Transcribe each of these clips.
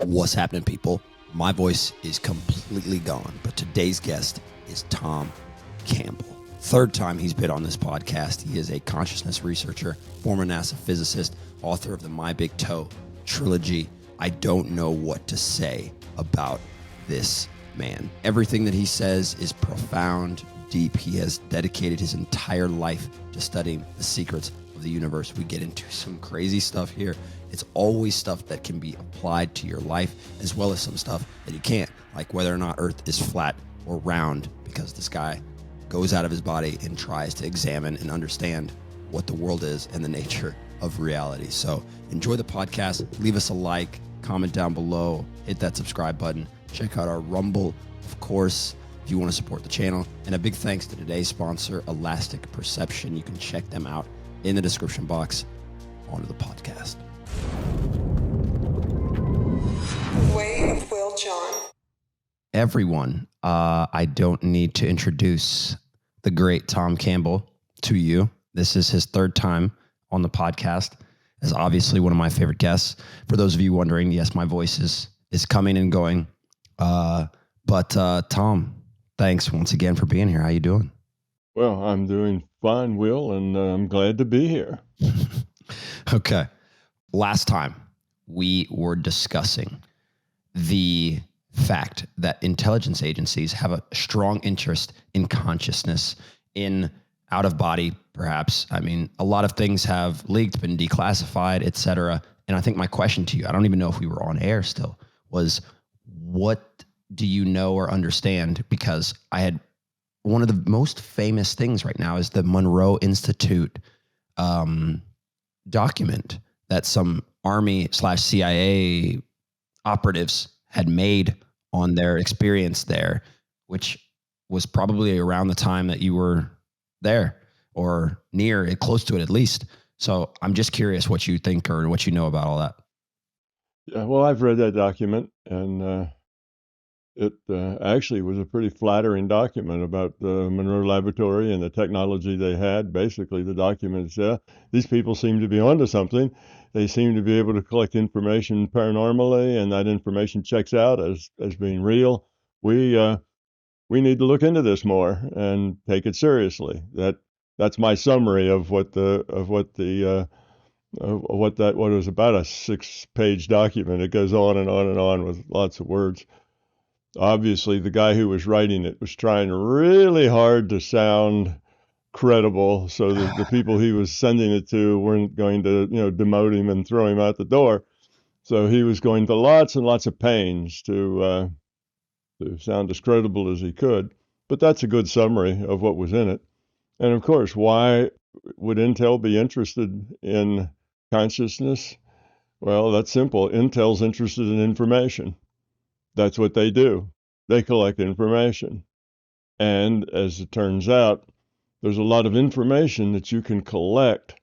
What's happening, people? My voice is completely gone, but today's guest is Tom Campbell. Third time he's been on this podcast. He is a consciousness researcher, former NASA physicist, author of the 𝗪𝗂𝗀𝗀 trilogy. I don't know what to say about this man. Everything that he says is profound, deep. He has dedicated his entire life to studying the secrets of the universe. We get into some crazy stuff here. It's always stuff that can be applied to your life, as well as some stuff that you can't, like whether or not Earth is flat or round, because this guy goes out of his body and tries to examine and understand what the world is and the nature of reality. So enjoy the podcast. Leave us a like, comment down below, hit that subscribe button. Check out our Rumble, of course, if you want to support the channel. And a big thanks to today's sponsor, Elastic Perception. You can check them out in the description box. Onto the podcast. 𝗪𝗂𝗀𝗀𝗀𝗀. Everyone, I don't need to introduce the great Tom Campbell to you. This is his third time on the podcast, as obviously one of my favorite guests. For those of you wondering, yes, my voice is coming and going. But Tom, thanks once again for being here. How you doing? Well, I'm doing fine, Will, and I'm glad to be here. Okay. Last time we were discussing the fact that intelligence agencies have a strong interest in consciousness, in out of body, perhaps. I mean, a lot of things have leaked, been declassified, etc. And I think my question to you, I don't even know if we were on air still, was what do you know or understand? Because I had one of the most famous things right now is the Monroe Institute document that some Army/CIA operatives had made on their experience there, which was probably around the time that you were there or near it, close to it at least. So I'm just curious what you think or what you know about all that. Yeah, well, I've read that document, and it actually was a pretty flattering document about the Monroe Laboratory and the technology they had. Basically, the document said, these people seem to be onto something. They seem to be able to collect information paranormally, and that information checks out as being real. We need to look into this more and take it seriously. That's my summary of what was about a 6-page document. It goes on and on and on with lots of words. Obviously, the guy who was writing it was trying really hard to sound credible, so that the people he was sending it to weren't going to, demote him and throw him out the door. So he was going to lots and lots of pains to sound as credible as he could. But that's a good summary of what was in it. And of course, why would Intel be interested in consciousness? Well, that's simple. Intel's interested in information. That's what they do. They collect information. And as it turns out, there's a lot of information that you can collect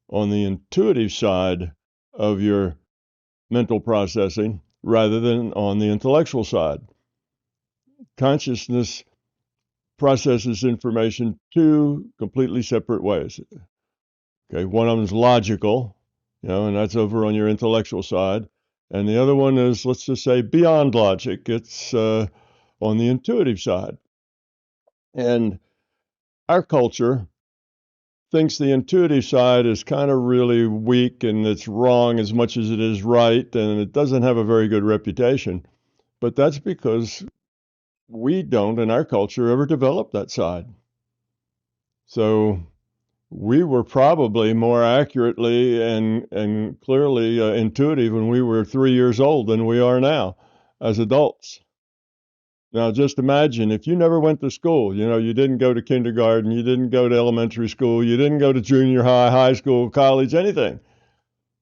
on the intuitive side of your mental processing rather than on the intellectual side. Consciousness processes information two completely separate ways. Okay, one of them is logical, and that's over on your intellectual side. And the other one is, let's just say, beyond logic. It's on the intuitive side. And our culture thinks the intuitive side is kind of really weak and it's wrong as much as it is right, and it doesn't have a very good reputation. But that's because we don't, in our culture, ever develop that side. So we were probably more accurately and clearly intuitive when we were 3 years old than we are now as adults. Now, just imagine if you never went to school, you didn't go to kindergarten, you didn't go to elementary school, you didn't go to junior high, high school, college, anything.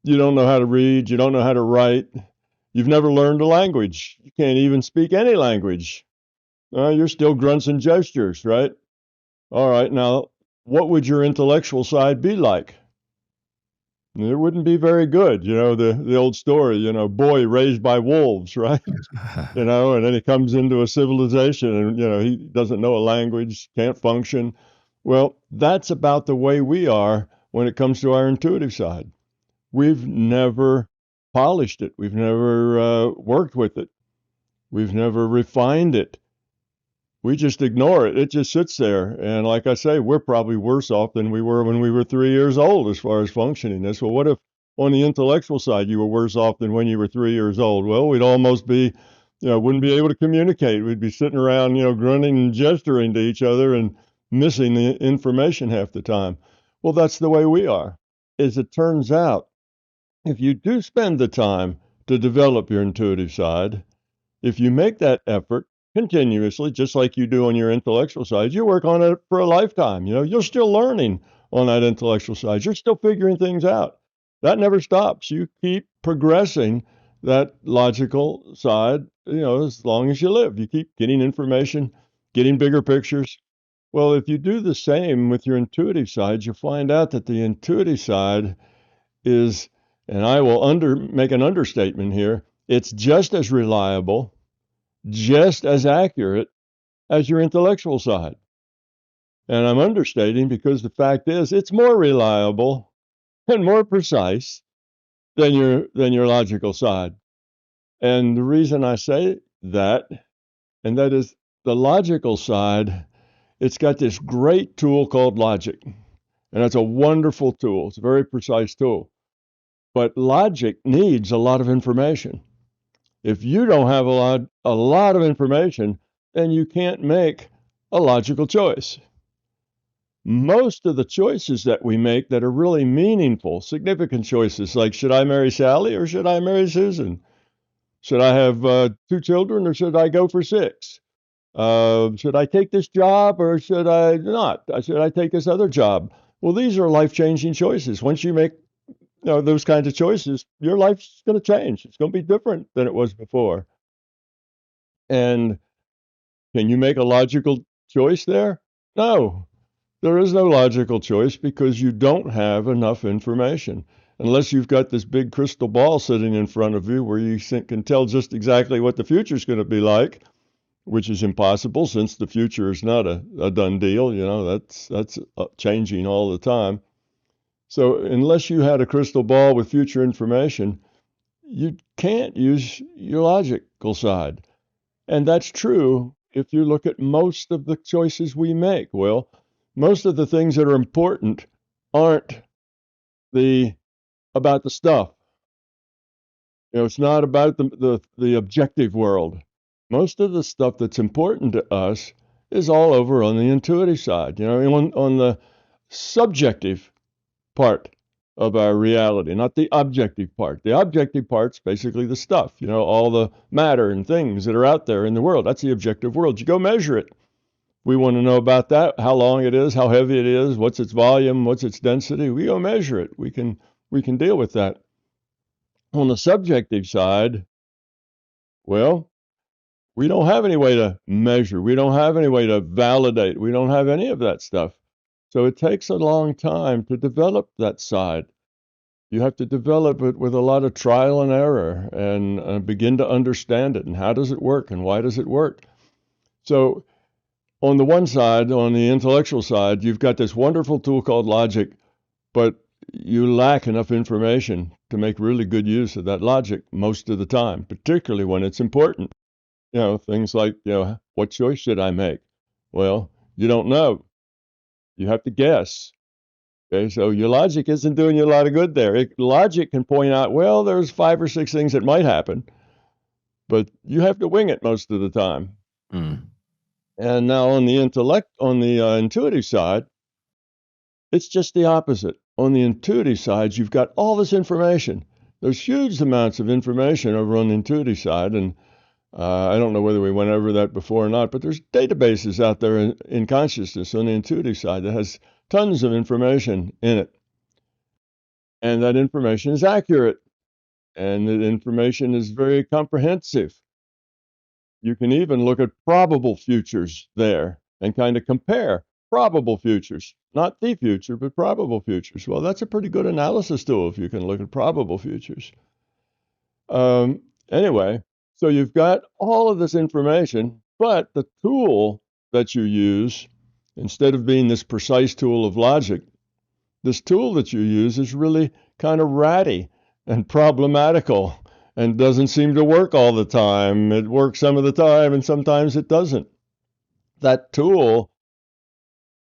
You don't know how to read, you don't know how to write, you've never learned a language, you can't even speak any language. You're still grunts and gestures, right? All right, now, what would your intellectual side be like? It wouldn't be very good. The old story, boy raised by wolves, right? And then he comes into a civilization and, he doesn't know a language, can't function. Well, that's about the way we are when it comes to our intuitive side. We've never polished it. We've never worked with it. We've never refined it. We just ignore it. It just sits there. And like I say, we're probably worse off than we were when we were 3 years old as far as functioningness. Well, what if on the intellectual side you were worse off than when you were 3 years old? Well, we'd almost be, wouldn't be able to communicate. We'd be sitting around, grunting and gesturing to each other and missing the information half the time. Well, that's the way we are. As it turns out, if you do spend the time to develop your intuitive side, if you make that effort continuously, just like you do on your intellectual side, you work on it for a lifetime. You're still learning on that intellectual side. You're still figuring things out. That never stops. You keep progressing that logical side, as long as you live. You keep getting information, getting bigger pictures. Well, if you do the same with your intuitive side, you'll find out that the intuitive side is, and I will make an understatement here, it's just as reliable, just as accurate as your intellectual side. And I'm understating because the fact is it's more reliable and more precise than your logical side. And the reason I say that, and that is the logical side, it's got this great tool called logic. And it's a wonderful tool. It's a very precise tool. But logic needs a lot of information. If you don't have a lot of information, then you can't make a logical choice. Most of the choices that we make that are really meaningful, significant choices, like should I marry Sally or should I marry Susan? Should I have 2 children or should I go for 6? Should I take this job or should I not? Should I take this other job? Well, these are life-changing choices. Once you make those kinds of choices, your life's going to change. It's going to be different than it was before. And can you make a logical choice there? No, there is no logical choice because you don't have enough information. Unless you've got this big crystal ball sitting in front of you where you can tell just exactly what the future's going to be like, which is impossible since the future is not a done deal. That's changing all the time. So unless you had a crystal ball with future information, you can't use your logical side. And that's true if you look at most of the choices we make. Well, most of the things that are important aren't about the stuff. It's not about the objective world. Most of the stuff that's important to us is all over on the intuitive side, on the subjective part of our reality, not the objective part. The objective part's basically the stuff, all the matter and things that are out there in the world. That's the objective world. You go measure it. We want to know about that, how long it is, how heavy it is, what's its volume, what's its density. We go measure it. We can deal with that. On the subjective side, well, we don't have any way to measure. We don't have any way to validate. We don't have any of that stuff. So it takes a long time to develop that side. You have to develop it with a lot of trial and error and begin to understand it. And how does it work and why does it work? So on the one side, on the intellectual side, you've got this wonderful tool called logic, but you lack enough information to make really good use of that logic most of the time, particularly when it's important. Things like, what choice should I make? Well, you don't know. You have to guess. Okay, so your logic isn't doing you a lot of good there. Logic can point out, well, there's 5 or 6 things that might happen, but you have to wing it most of the time. Mm. And now on the intuitive side, it's just the opposite. On the intuitive side, you've got all this information. There's huge amounts of information over on the intuitive side, and I don't know whether we went over that before or not, but there's databases out there in consciousness on the intuitive side that has tons of information in it. And that information is accurate. And that information is very comprehensive. You can even look at probable futures there and kind of compare probable futures. Not the future, but probable futures. Well, that's a pretty good analysis tool if you can look at probable futures. Anyway, so you've got all of this information, but the tool that you use, instead of being this precise tool of logic, this tool that you use is really kind of ratty. and problematical and doesn't seem to work all the time. It works some of the time and sometimes it doesn't. That tool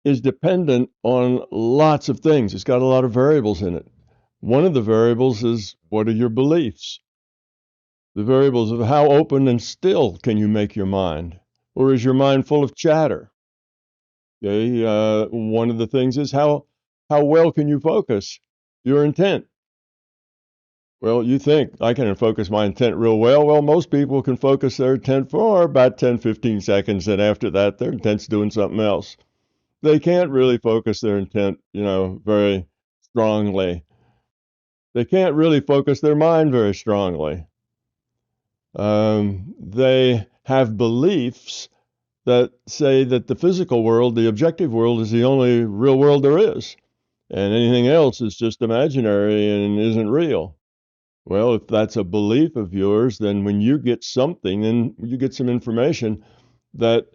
is dependent on lots of things. It's got a lot of variables in it. One of the variables is, what are your beliefs? The variables of how open and still can you make your mind? Or is your mind full of chatter? Okay, one of the things is how well can you focus your intent? Well, you think, I can focus my intent real well. Well, most people can focus their intent for about 10, 15 seconds, and after that, their intent's doing something else. They can't really focus their intent, very strongly. They can't really focus their mind very strongly. They have beliefs that say that the physical world, the objective world, is the only real world there is, and anything else is just imaginary and isn't real. Well, if that's a belief of yours, then when you get something, then you get some information that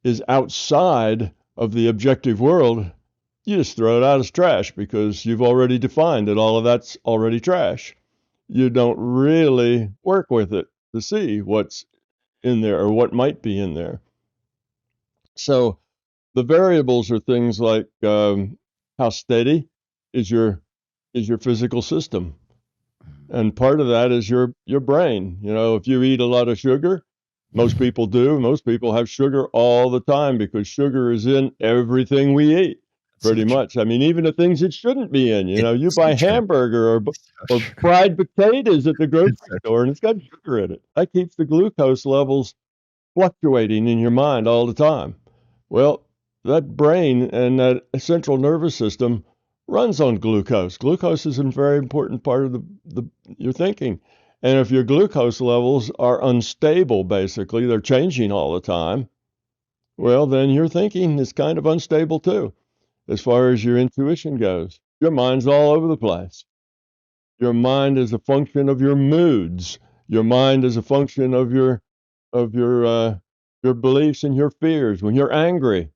is outside of the objective world, you just throw it out as trash because you've already defined that all of that's already trash. You don't really work with it to see what's in there or what might be in there. So the variables are things like how steady is your physical system. And part of that is your brain. If you eat a lot of sugar, most people do. Most people have sugar all the time because sugar is in everything we eat, pretty much. I mean, even the things it shouldn't be in. You buy hamburger or fried potatoes at the grocery store, and it's got sugar in it. That keeps the glucose levels fluctuating in your mind all the time. Well, that brain and that central nervous system runs on glucose. Glucose is a very important part of your thinking. And if your glucose levels are unstable, basically, they're changing all the time, well, then your thinking is kind of unstable too, as far as your intuition goes. Your mind's all over the place. Your mind is a function of your moods. Your mind is a function of your beliefs and your fears. When you're angry,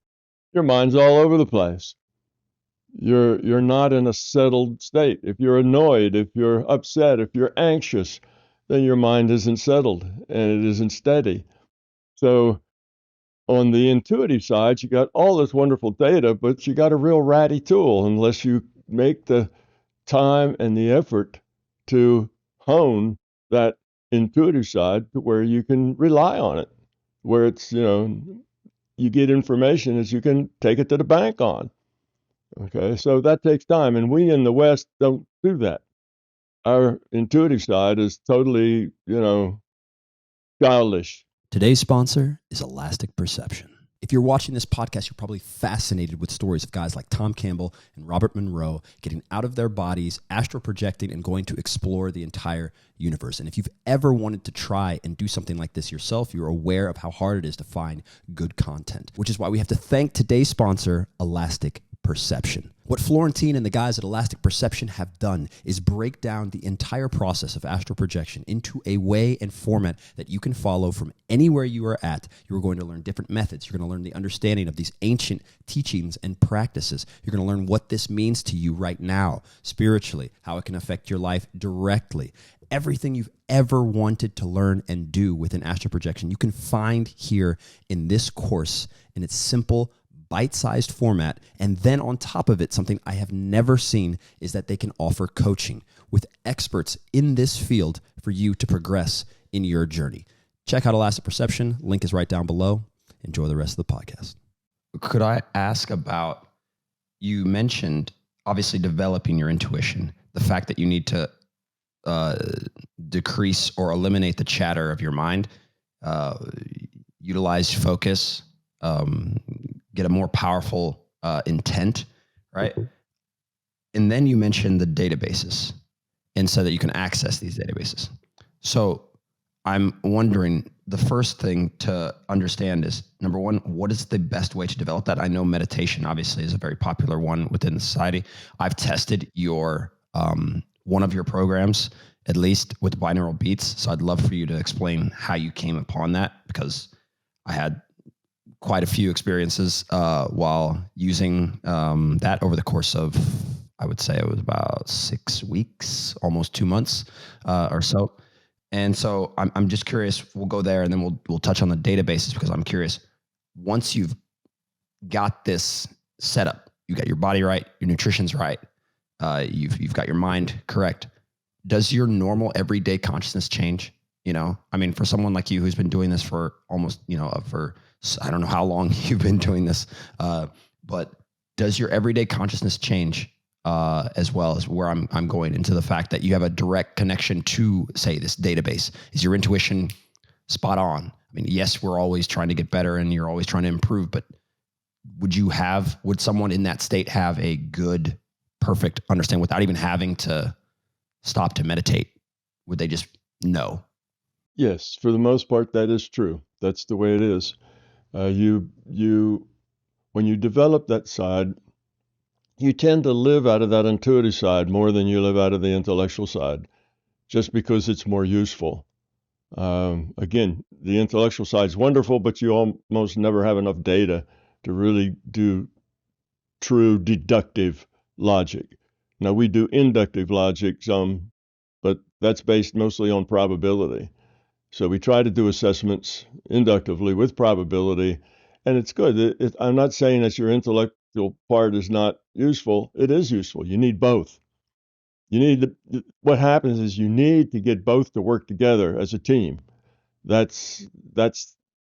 your mind's all over the place. You're not in a settled state. If you're annoyed, if you're upset, if you're anxious, then your mind isn't settled and it isn't steady. So on the intuitive side, you got all this wonderful data, but you got a real ratty tool unless you make the time and the effort to hone that intuitive side to where you can rely on it, where it's, you get information that you can take it to the bank on. Okay, so that takes time, and we in the West don't do that. Our intuitive side is totally, childish. Today's sponsor is Elastic Perception. If you're watching this podcast, you're probably fascinated with stories of guys like Tom Campbell and Robert Monroe getting out of their bodies, astral projecting, and going to explore the entire universe. And if you've ever wanted to try and do something like this yourself, you're aware of how hard it is to find good content, which is why we have to thank today's sponsor, Elastic Perception. What Florentine and the guys at Elastic Perception have done is break down the entire process of astral projection into a way and format that you can follow from anywhere you are at. You're going to learn different methods. You're going to learn the understanding of these ancient teachings and practices. You're going to learn what this means to you right now, spiritually, how it can affect your life directly. Everything you've ever wanted to learn and do within astral projection, you can find here in this course in its simple, bite-sized format. And then on top of it, something I have never seen is that they can offer coaching with experts in this field for you to progress in your journey. Check out Elastic Perception. Link is right down below. Enjoy the rest of the podcast. Could I ask about, you mentioned obviously developing your intuition, the fact that you need to decrease or eliminate the chatter of your mind, utilize focus, get a more powerful intent, right? And then you mentioned the databases and so that you can access these databases. So I'm wondering, the first thing to understand is, number one, what is the best way to develop that? I know meditation obviously is a very popular one within the society. I've tested your one of your programs, at least with binaural beats. So I'd love for you to explain how you came upon that, because I had quite a few experiences while using that over the course of, I would say it was about 6 weeks, almost 2 months or so. And so I'm just curious. We'll go there, and then we'll touch on the databases, because I'm curious. Once you've got this set up, you got your body right, your nutrition's right, you've got your mind correct. Does your normal everyday consciousness change? I mean, for someone like you who's been doing this for almost, for I don't know how long you've been doing this, but does your everyday consciousness change as well? As where I'm going into the fact that you have a direct connection to, say, this database. Is your intuition spot on? I mean, yes, we're always trying to get better and you're always trying to improve, but would someone in that state have a good, perfect understanding without even having to stop to meditate? Would they just know? Yes, for the most part, that is true. That's the way it is. When you develop that side, you tend to live out of that intuitive side more than you live out of the intellectual side, just because it's more useful. Again, the intellectual side is wonderful, but you almost never have enough data to really do true deductive logic. Now, we do inductive logic some, but that's based mostly on probability. So we try to do assessments inductively with probability, and it's good. I'm not saying that your intellectual part is not useful. It is useful. You need both. What happens is you need to get both to work together as a team. That's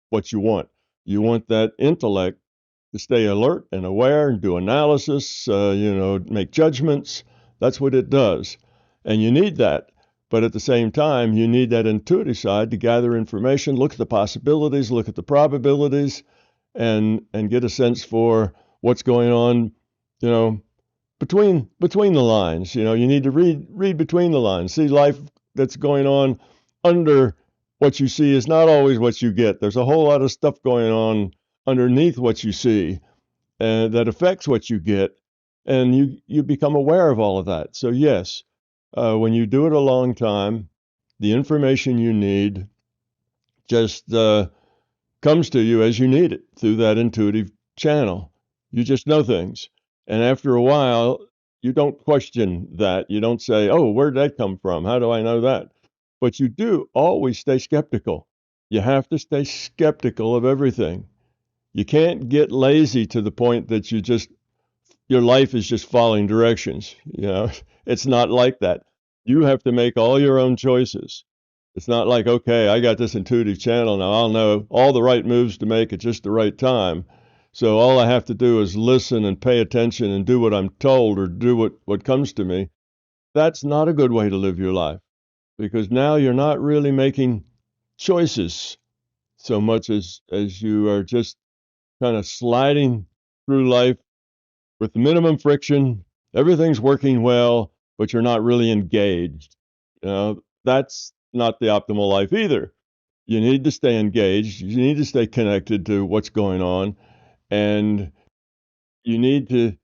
what you want. You want that intellect to stay alert and aware and do analysis, make judgments. That's what it does. And you need that. But at the same time, you need that intuitive side to gather information, look at the possibilities, look at the probabilities, and get a sense for what's going on, between the lines. You need to read between the lines, see life that's going on under what you see is not always what you get. There's a whole lot of stuff going on underneath what you see that affects what you get, and you become aware of all of that. So yes, when you do it a long time, the information you need just comes to you as you need it through that intuitive channel. You just know things. And after a while, you don't question that. You don't say, oh, where did that come from? How do I know that? But you do always stay skeptical. You have to stay skeptical of everything. You can't get lazy to the point that your life is just following directions. It's not like that. You have to make all your own choices. It's not like, okay, I got this intuitive channel now. I'll know all the right moves to make at just the right time. So all I have to do is listen and pay attention and do what I'm told or do what comes to me. That's not a good way to live your life, because now you're not really making choices so much as you are just kind of sliding through life with minimum friction. Everything's working well, but you're not really engaged. That's not the optimal life either. You need to stay engaged. You need to stay connected to what's going on. And you need to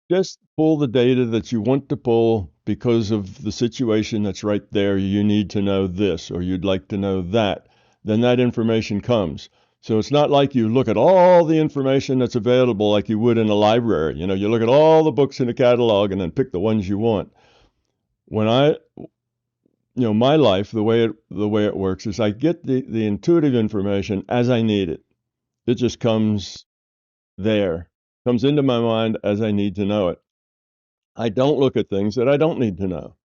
just pull the data that you want to pull because of the situation that's right there. You need to know this, or you'd like to know that. Then that information comes. So it's not like you look at all the information that's available like you would in a library. You look at all the books in the catalog and then pick the ones you want. When my life, the way it works is I get the intuitive information as I need it. It just comes into my mind as I need to know it. I don't look at things that I don't need to know.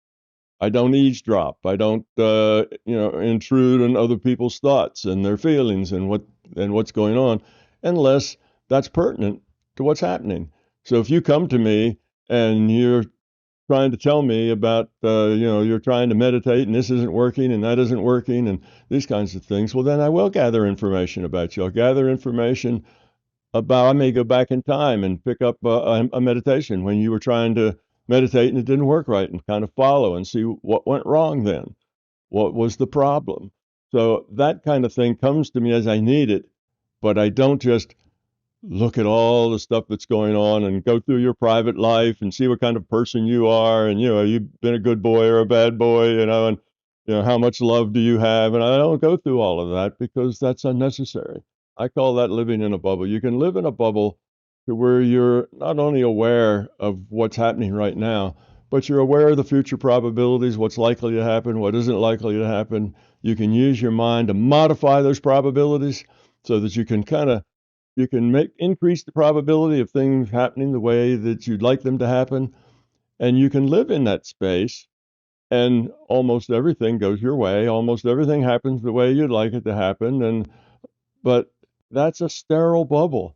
I don't eavesdrop. I don't, intrude on other people's thoughts and their feelings and what's going on, unless that's pertinent to what's happening. So if you come to me and you're trying to tell me about, you're trying to meditate and this isn't working and that isn't working and these kinds of things, well, then I will gather information about you. I'll gather information I may go back in time and pick up a meditation when you were trying to meditate and it didn't work right, and kind of follow and see what went wrong then. What was the problem? So that kind of thing comes to me as I need it, but I don't just look at all the stuff that's going on and go through your private life and see what kind of person you are, and you've been a good boy or a bad boy, and how much love do you have? And I don't go through all of that because that's unnecessary. I call that living in a bubble. You can live in a bubble to where you're not only aware of what's happening right now, but you're aware of the future probabilities, what's likely to happen, what isn't likely to happen. You can use your mind to modify those probabilities so that you can increase the probability of things happening the way that you'd like them to happen. And you can live in that space, and almost everything goes your way. Almost everything happens the way you'd like it to happen. But that's a sterile bubble.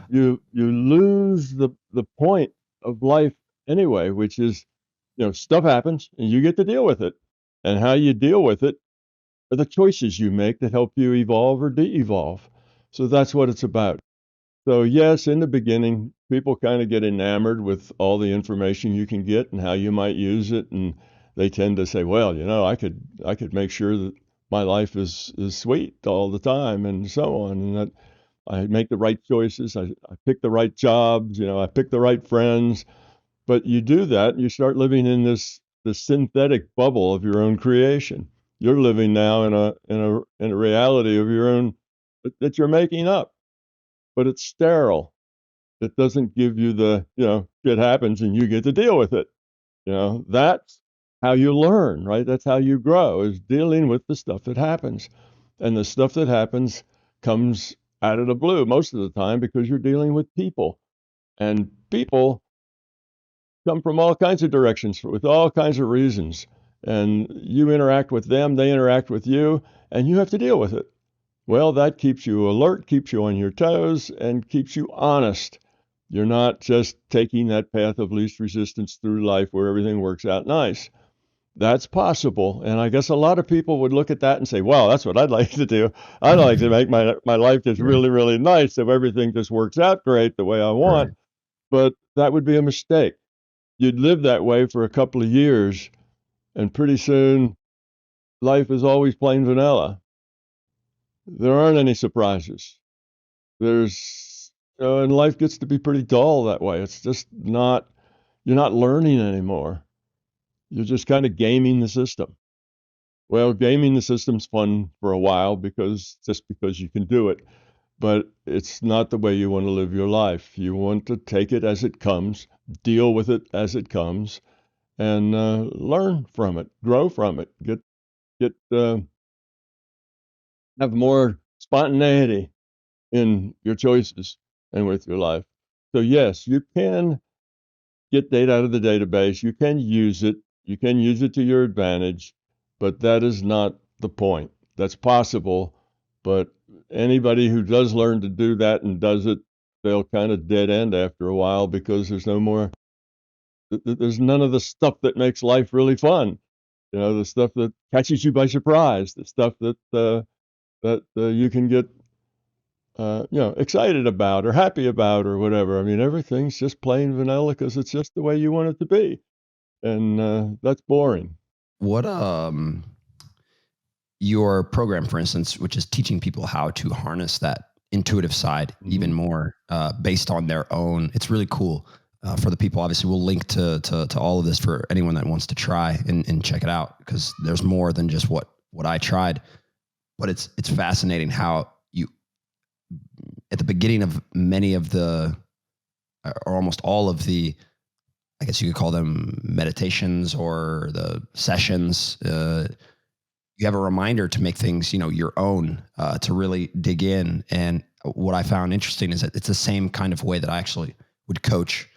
You lose the point of life anyway, which is, stuff happens and you get to deal with it. And how you deal with it are the choices you make that help you evolve or de-evolve. So that's what it's about. So yes, in the beginning, people kind of get enamored with all the information you can get and how you might use it, and they tend to say, well, I could make sure that my life is sweet all the time and so on, and that I make the right choices, I pick the right jobs, I pick the right friends. But you do that, and you start living in this synthetic bubble of your own creation. You're living now in a reality of your own that you're making up, but it's sterile. It doesn't give you the, shit happens and you get to deal with it. That's how you learn, right? That's how you grow, is dealing with the stuff that happens. And the stuff that happens comes out of the blue most of the time because you're dealing with people. And people come from all kinds of directions with all kinds of reasons. And you interact with them, they interact with you, and you have to deal with it. Well, that keeps you alert, keeps you on your toes, and keeps you honest. You're not just taking that path of least resistance through life where everything works out nice. That's possible. And I guess a lot of people would look at that and say, well, that's what I'd like to do. I'd like to make my life just really, really nice if everything just works out great the way I want. Right. But that would be a mistake. You'd live that way for a couple of years, and pretty soon life is always plain vanilla. There aren't any surprises. And life gets to be pretty dull that way. It's just you're not learning anymore. You're just kind of gaming the system. Well, gaming the system's fun for a while because you can do it, but it's not the way you want to live your life. You want to take it as it comes, deal with it as it comes, and learn from it, grow from it, have more spontaneity in your choices and with your life. So yes, you can get data out of the database. You can use it. You can use it to your advantage, but that is not the point. That's possible, but anybody who does learn to do that and does it, they'll kind of dead end after a while because there's none of the stuff that makes life really fun. The stuff that catches you by surprise, the stuff that you can get excited about or happy about or whatever. I mean, everything's just plain vanilla because it's just the way you want it to be. And that's boring. What your program, for instance, which is teaching people how to harness that intuitive side even more based on their own. It's really cool for the people. Obviously, we'll link to all of this for anyone that wants to try and check it out, because there's more than just what I tried. But it's fascinating how you, at the beginning of many of the, or almost all of the, I guess you could call them meditations or the sessions, you have a reminder to make things, your own, to really dig in. And what I found interesting is that it's the same kind of way that I actually would coach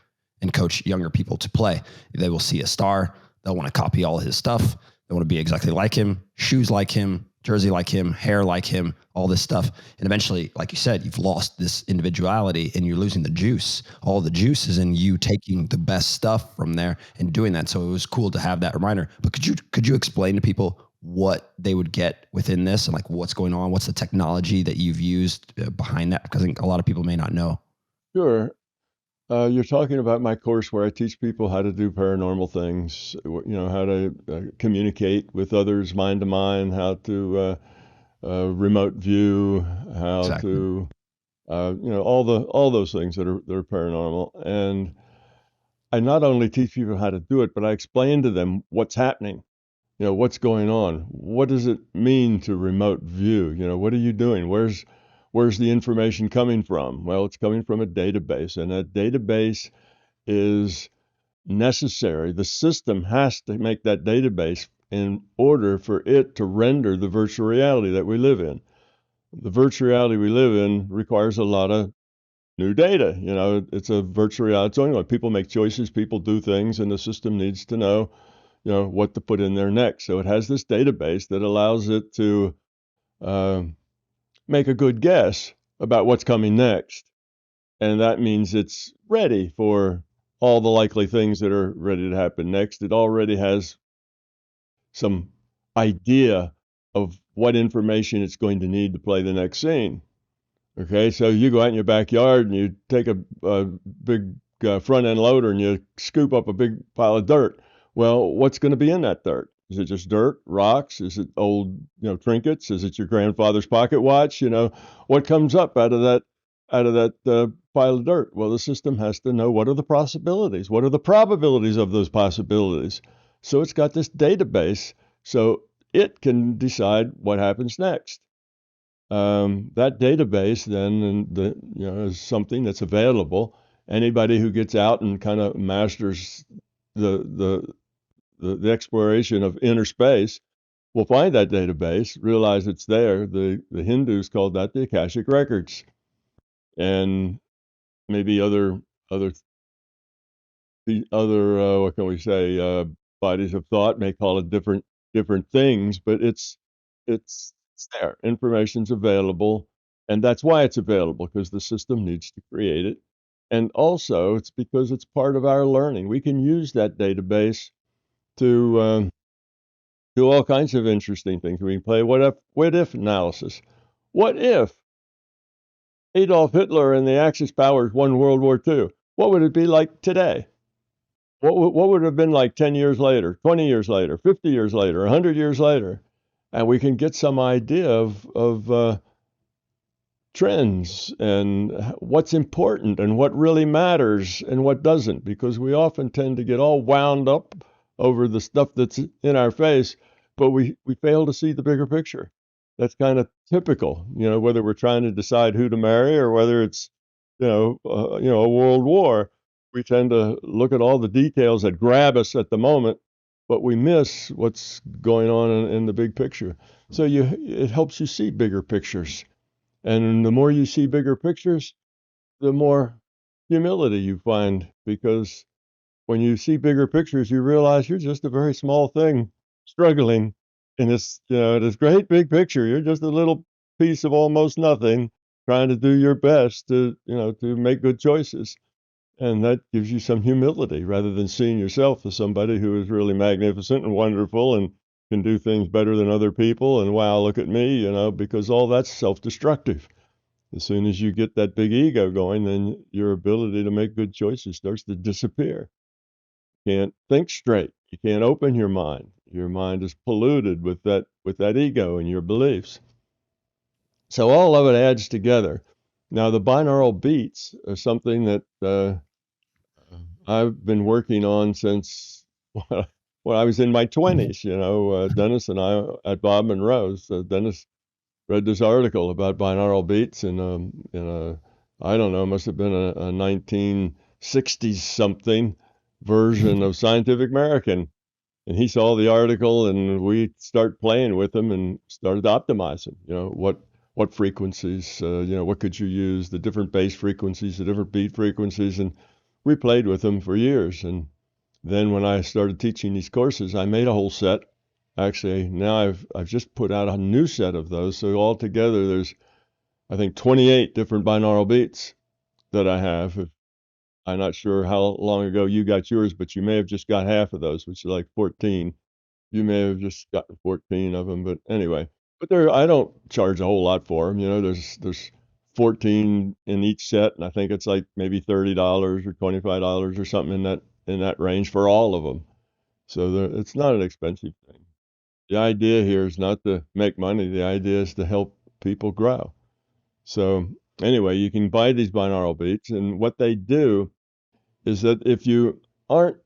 younger people to play. They will see a star. They'll want to copy all of his stuff. They want to be exactly like him, shoes like him, jersey like him, hair like him, all this stuff. And eventually, like you said, you've lost this individuality and you're losing the juice. All the juice is in you taking the best stuff from there and doing that. So it was cool to have that reminder. But could you explain to people what they would get within this and like what's going on? What's the technology that you've used behind that? Because I think a lot of people may not know. Sure. You're talking about my course where I teach people how to do paranormal things, how to communicate with others mind to mind, how to remote view, how Exactly. to, all those things that are paranormal. And I not only teach people how to do it, but I explain to them what's happening, what's going on. What does it mean to remote view? What are you doing? Where's Where's the information coming from? Well, it's coming from a database, and that database is necessary. The system has to make that database in order for it to render the virtual reality that we live in. The virtual reality we live in requires a lot of new data. You know, it's a virtual reality. It's only like people make choices, people do things, and the system needs to know, you know, what to put in there next. So it has this database that allows it to make a good guess about what's coming next. And that means it's ready for all the likely things that are ready to happen next. It already has some idea of what information it's going to need to play the next scene. Okay, so you go out in your backyard and you take a big front end loader and you scoop up a big pile of dirt. Well, what's going to be in that dirt? Is it just dirt, rocks? Is it old, trinkets? Is it your grandfather's pocket watch? What comes up out of that pile of dirt? Well, the system has to know what are the possibilities, what are the probabilities of those possibilities. So it's got this database, so it can decide what happens next. That database then is something that's available. Anybody who gets out and kind of masters the exploration of inner space will find that database, realize it's there. The Hindus called that the Akashic records, and maybe other what can we say, bodies of thought may call it different things, but it's there. Information's available, and that's why it's available, because the system needs to create it. And also, it's because it's part of our learning. We can use that database to do all kinds of interesting things. We can play what if analysis. What if Adolf Hitler and the Axis powers won World War II? What would it be like today? What would it have been like 10 years later, 20 years later, 50 years later, 100 years later? And we can get some idea of trends and what's important and what really matters and what doesn't, because we often tend to get all wound up over the stuff that's in our face, but we fail to see the bigger picture. That's kind of typical, whether we're trying to decide who to marry or whether it's, a world war. We tend to look at all the details that grab us at the moment, but we miss what's going on in the big picture. So it helps you see bigger pictures. And the more you see bigger pictures, the more humility you find, because when you see bigger pictures, you realize you're just a very small thing struggling in this great big picture. You're just a little piece of almost nothing trying to do your best to make good choices. And that gives you some humility rather than seeing yourself as somebody who is really magnificent and wonderful and can do things better than other people. And wow, look at me, because all that's self-destructive. As soon as you get that big ego going, then your ability to make good choices starts to disappear. You can't think straight. You can't open your mind. Your mind is polluted with that ego and your beliefs. So all of it adds together. Now, the binaural beats are something that I've been working on since I was in my 20s. Dennis and I at Bob Monroe's. Dennis read this article about binaural beats in a I don't know, must have been a 1960s something version of Scientific American. And he saw the article, and we started playing with him and started optimizing. What frequencies, what could you use, the different bass frequencies, the different beat frequencies, and we played with them for years. And then when I started teaching these courses, I made a whole set. Actually, now I've just put out a new set of those. So altogether, there's, I think, 28 different binaural beats that I have. I'm not sure how long ago you got yours, but you may have just got half of those, which is like 14. You may have just gotten 14 of them, but anyway. But I don't charge a whole lot for them. There's 14 in each set, and I think it's like maybe $30 or $25 or something in that range for all of them. So it's not an expensive thing. The idea here is not to make money. The idea is to help people grow. So anyway, you can buy these binaural beats, and what they do is that if you aren't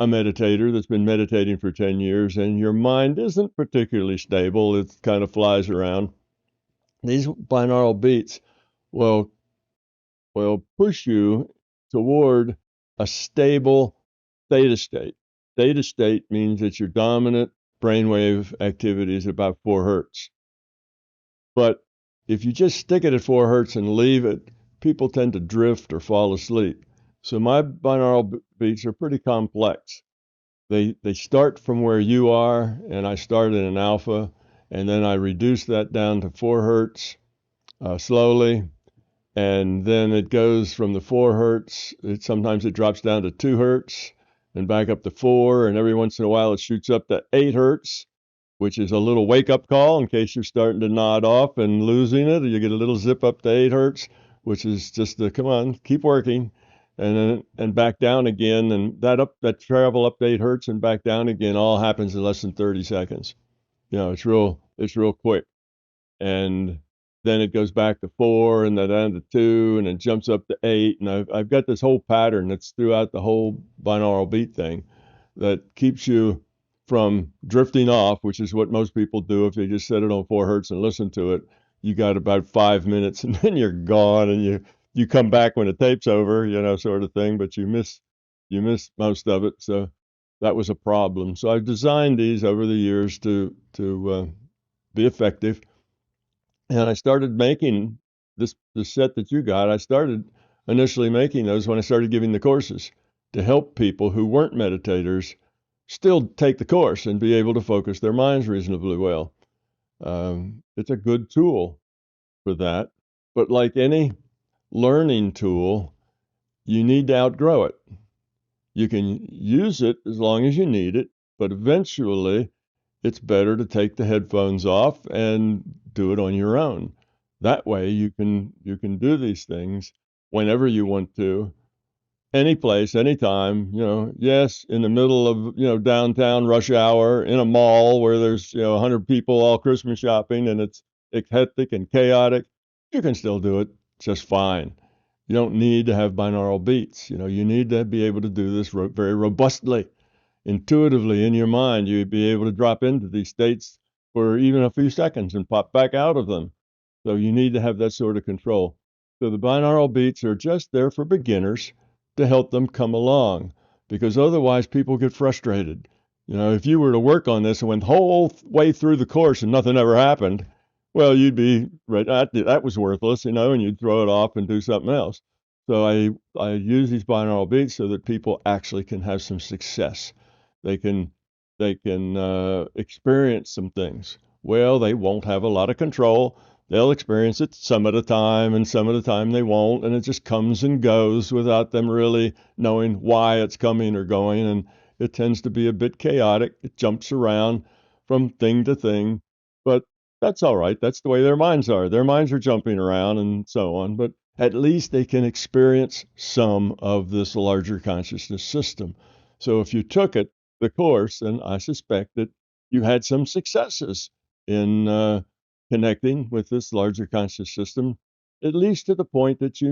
a meditator that's been meditating for 10 years and your mind isn't particularly stable, it kind of flies around, these binaural beats will push you toward a stable theta state. Theta state means that your dominant brainwave activity is about 4 hertz. But if you just stick it at 4 hertz and leave it, people tend to drift or fall asleep. So my binaural beats are pretty complex. They start from where you are, and I start in an alpha, and then I reduce that down to 4 hertz slowly, and then it goes from the 4 hertz. Sometimes it drops down to 2 hertz, and back up to 4, and every once in a while it shoots up to 8 hertz, which is a little wake-up call in case you're starting to nod off and losing it. You get a little zip up to 8 hertz, which is just the come on, keep working, and back down again, and that travel up to 8 hertz and back down again all happens in less than 30 seconds. It's real quick, and then it goes back to 4, and then down to 2, and it jumps up to 8, and I've got this whole pattern that's throughout the whole binaural beat thing that keeps you from drifting off, which is what most people do if they just set it on 4 hertz and listen to it. You got about 5 minutes, and then you're gone, and you come back when the tape's over, sort of thing, but you miss most of it. So that was a problem. So I've designed these over the years to be effective, and I started making this set that you got. I started initially making those when I started giving the courses to help people who weren't meditators still take the course and be able to focus their minds reasonably well. It's a good tool for that. But like any learning tool, you need to outgrow it. You can use it as long as you need it, but eventually it's better to take the headphones off and do it on your own. That way you can do these things whenever you want to, any place, anytime, yes, in the middle of, downtown rush hour in a mall where there's, 100 people all Christmas shopping and it's hectic and chaotic, you can still do it just fine. You don't need to have binaural beats. You need to be able to do this very robustly, intuitively in your mind. You'd be able to drop into these states for even a few seconds and pop back out of them. So you need to have that sort of control. So the binaural beats are just there for beginners to help them come along, because otherwise people get frustrated. If you were to work on this and went the whole way through the course and nothing ever happened, well, you'd be right. That was worthless, and you'd throw it off and do something else. So I use these binaural beats so that people actually can have some success. They can experience some things. Well, they won't have a lot of control. They'll experience it some at a time, and some at a time they won't, and it just comes and goes without them really knowing why it's coming or going, and it tends to be a bit chaotic. It jumps around from thing to thing, but that's all right. That's the way their minds are. Their minds are jumping around and so on, but at least they can experience some of this larger consciousness system. So if you took the course, and I suspect that you had some successes in connecting with this larger conscious system, at least to the point that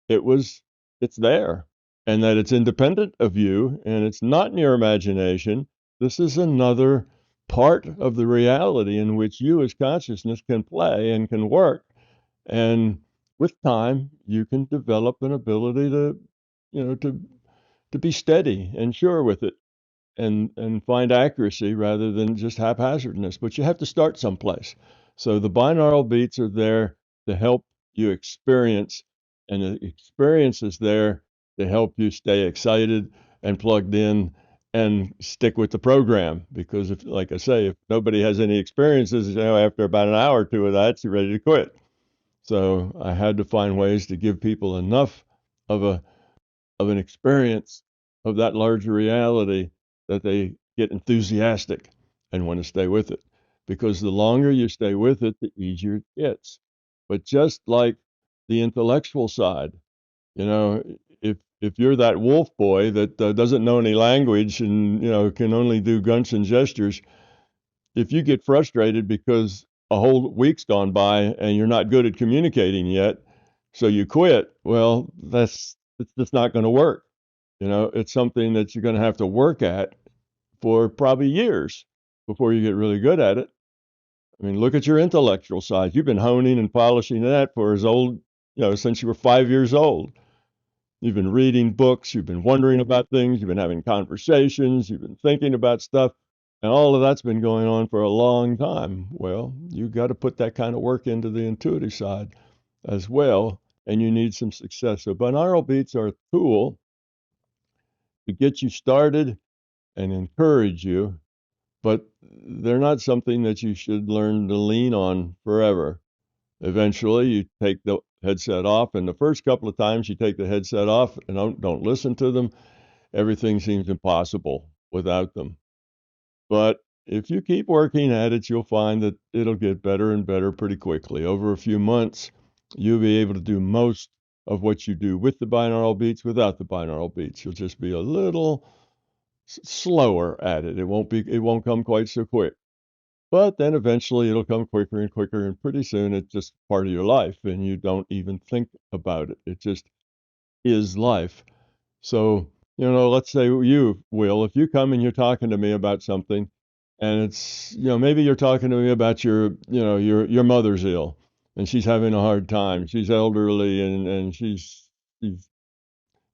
it's there, and that it's independent of you, and it's not in your imagination. This is another part of the reality in which you as consciousness can play and can work. And with time, you can develop an ability to be steady and sure with it, and find accuracy rather than just haphazardness. But you have to start someplace. So the binaural beats are there to help you experience, and the experience is there to help you stay excited and plugged in and stick with the program. Because if, like I say, if nobody has any experiences, after about an hour or two of that, you're ready to quit. So I had to find ways to give people enough of an experience of that larger reality that they get enthusiastic and want to stay with it. Because the longer you stay with it, the easier it gets. But just like the intellectual side, if you're that wolf boy that doesn't know any language and can only do grunts and gestures, if you get frustrated because a whole week's gone by and you're not good at communicating yet, so you quit, well, it's just not going to work. It's something that you're going to have to work at for probably years before you get really good at it. I mean, look at your intellectual side. You've been honing and polishing that for as old, since you were 5 years old. You've been reading books, you've been wondering about things, you've been having conversations, you've been thinking about stuff, and all of that's been going on for a long time. Well, you've got to put that kind of work into the intuitive side as well, and you need some success. So binaural beats are a tool to get you started and encourage you, but they're not something that you should learn to lean on forever. Eventually, you take the headset off, and the first couple of times you take the headset off and don't listen to them, everything seems impossible without them. But if you keep working at it, you'll find that it'll get better and better pretty quickly. Over a few months, you'll be able to do most of what you do with the binaural beats without the binaural beats. You'll just be a little slower at it. It won't come quite so quick. But then eventually it'll come quicker and quicker, and pretty soon it's just part of your life, and you don't even think about it. It just is life. So, let's say you, Will, if you come and you're talking to me about something, and it's, maybe you're talking to me about your mother's ill, and she's having a hard time. She's elderly, and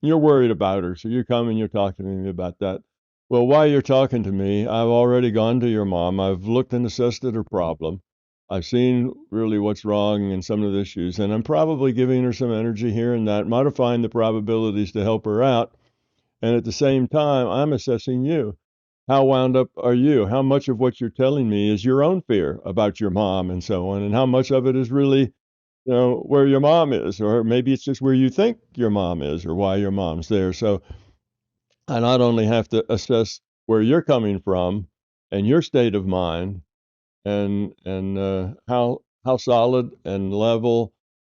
you're worried about her. So you come and you're talking to me about that. Well, while you're talking to me, I've already gone to your mom. I've looked and assessed at her problem. I've seen really what's wrong and some of the issues, and I'm probably giving her some energy here and that, modifying the probabilities to help her out. And at the same time, I'm assessing you. How wound up are you? How much of what you're telling me is your own fear about your mom and so on, and how much of it is really, where your mom is, or maybe it's just where you think your mom is or why your mom's there. So I not only have to assess where you're coming from and your state of mind, and how solid and level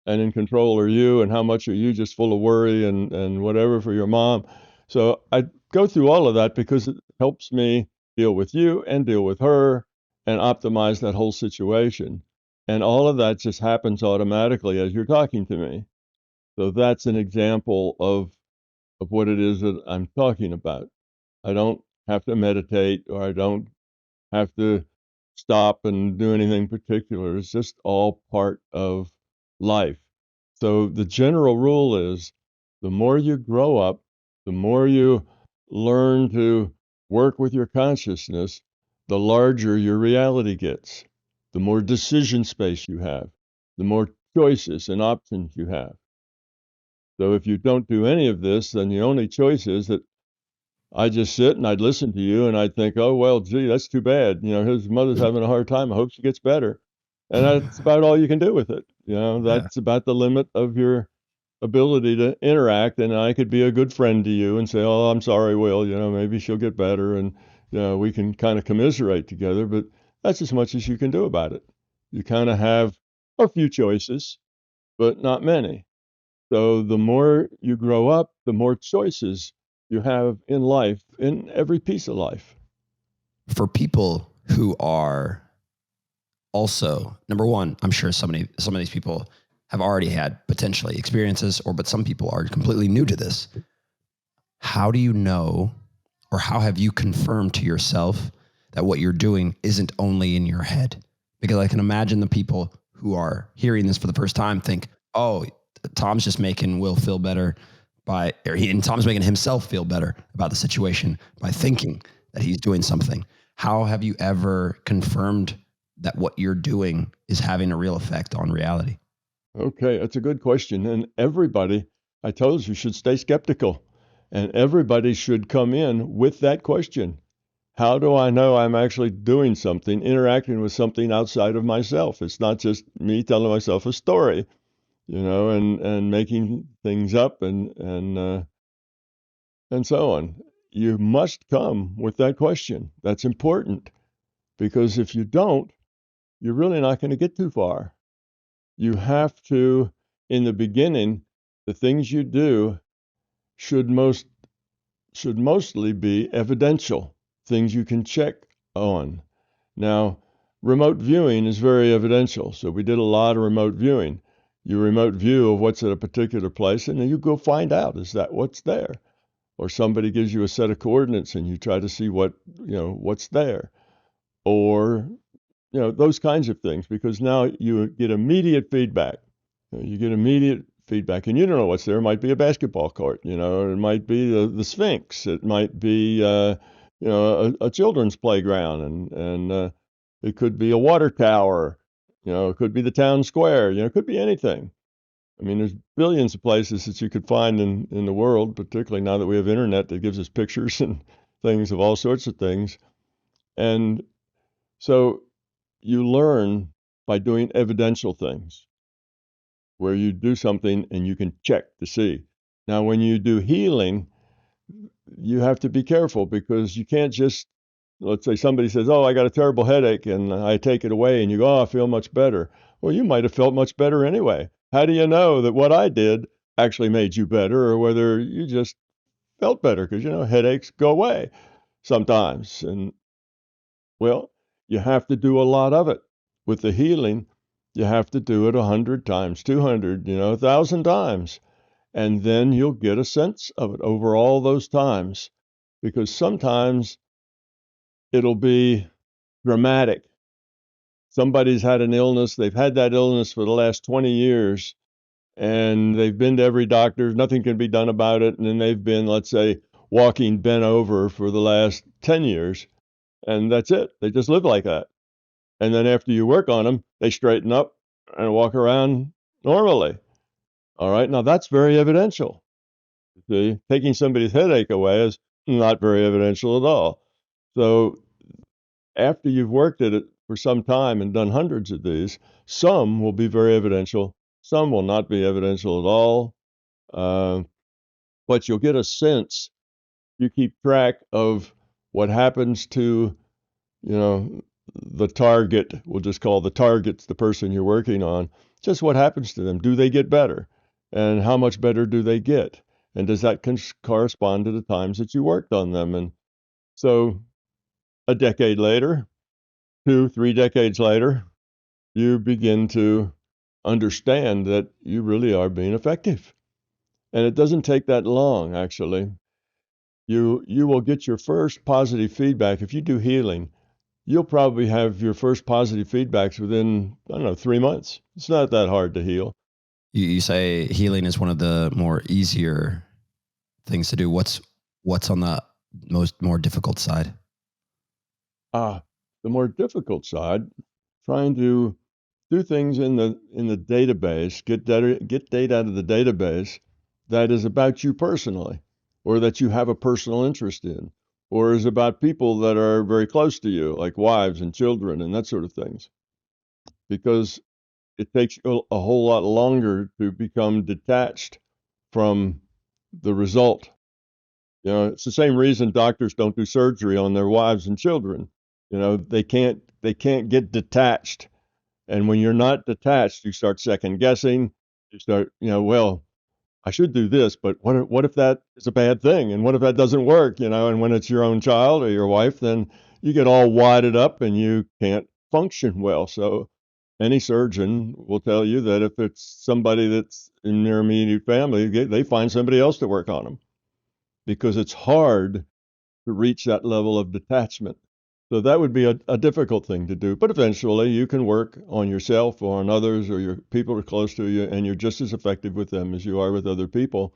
and in control are you, and how much are you just full of worry and whatever for your mom. So I go through all of that because it helps me deal with you and deal with her and optimize that whole situation. And all of that just happens automatically as you're talking to me. So that's an example of what it is that I'm talking about. I don't have to meditate, or I don't have to stop and do anything particular. It's just all part of life. So the general rule is the more you grow up, the more you learn to work with your consciousness, the larger your reality gets, the more decision space you have, the more choices and options you have. So if you don't do any of this, then the only choice is that I just sit and I'd listen to you and I'd think, oh, well, gee, that's too bad. His mother's having a hard time. I hope she gets better. And that's about all you can do with it. Yeah. That's about the limit of your ability to interact. And I could be a good friend to you and say, oh, I'm sorry, Will, maybe she'll get better. And, we can kind of commiserate together, but that's as much as you can do about it. You kind of have a few choices, but not many. So the more you grow up, the more choices you have in life, in every piece of life. For people who are also, number one, I'm sure some of these people have already had potentially experiences, but some people are completely new to this. How do you know, or how have you confirmed to yourself that what you're doing isn't only in your head? Because I can imagine the people who are hearing this for the first time think, oh, Tom's just making Will feel better and Tom's making himself feel better about the situation by thinking that he's doing something. How have you ever confirmed that what you're doing is having a real effect on reality? Okay, that's a good question. And everybody, I told you, should stay skeptical. And everybody should come in with that question. How do I know I'm actually doing something, interacting with something outside of myself? It's not just me telling myself a story, and making things up and so on. You must come with that question. That's important, because if you don't, you're really not going to get too far. You have to, in the beginning, the things you do should mostly be evidential, things you can check on. Now, remote viewing is very evidential. So we did a lot of remote viewing. You remote view of what's at a particular place, and then you go find out, is that what's there? Or somebody gives you a set of coordinates and you try to see what's there. Or those kinds of things, because now you get immediate feedback. You get immediate feedback, and you don't know what's there. It might be a basketball court, it might be the Sphinx, it might be a children's playground, and it could be a water tower, it could be the town square, it could be anything. I mean, there's billions of places that you could find in the world, particularly now that we have internet that gives us pictures and things of all sorts of things. And so you learn by doing evidential things, where you do something and you can check to see. Now, when you do healing, you have to be careful, because you can't just, let's say somebody says, oh, I got a terrible headache, and I take it away, and you go, oh, I feel much better. Well, you might have felt much better anyway. How do you know that what I did actually made you better, or whether you just felt better? Because, headaches go away sometimes. And, well, you have to do a lot of it. With the healing, you have to do it 100 times, 200, 1,000 times. And then you'll get a sense of it over all those times, because sometimes it'll be dramatic. Somebody's had an illness, they've had that illness for the last 20 years, and they've been to every doctor, nothing can be done about it, and then they've been, let's say, walking bent over for the last 10 years, and that's it. They just live like that. And then after you work on them, they straighten up and walk around normally. All right, now that's very evidential. See, taking somebody's headache away is not very evidential at all. So after you've worked at it for some time and done hundreds of these, some will be very evidential, some will not be evidential at all. But you'll get a sense. You keep track of what happens to, the target. We'll just call the targets the person you're working on. Just what happens to them. Do they get better? And how much better do they get? And does that correspond to the times that you worked on them? And so a decade later, 2, 3 decades later, you begin to understand that you really are being effective. And it doesn't take that long, actually. You will get your first positive feedback. If you do healing, you'll probably have your first positive feedbacks within, 3 months. It's not that hard to heal. You say healing is one of the more easier things to do. What's on the more difficult side? The more difficult side, trying to do things in the database, get data out of the database that is about you personally, or that you have a personal interest in, or is about people that are very close to you, like wives and children and that sort of things. Because it takes a whole lot longer to become detached from the result. It's the same reason doctors don't do surgery on their wives and children. They can't get detached. And when you're not detached, you start second guessing. You start, well, I should do this, but what if that is a bad thing? And what if that doesn't work? And when it's your own child or your wife, then you get all wadded up and you can't function well. So any surgeon will tell you that if it's somebody that's in their immediate family, they find somebody else to work on them, because it's hard to reach that level of detachment. So that would be a difficult thing to do. But eventually you can work on yourself or on others, or your people are close to you, and you're just as effective with them as you are with other people.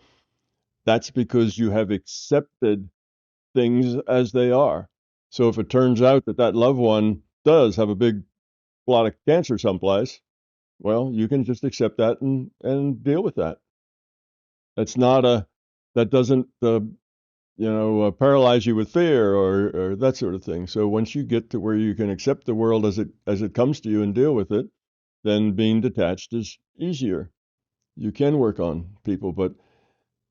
That's because you have accepted things as they are. So if it turns out that loved one does have a big lot of cancer someplace, well, you can just accept that and deal with that. That doesn't paralyze you with fear or that sort of thing. So once you get to where you can accept the world as it comes to you and deal with it, then being detached is easier. You can work on people, but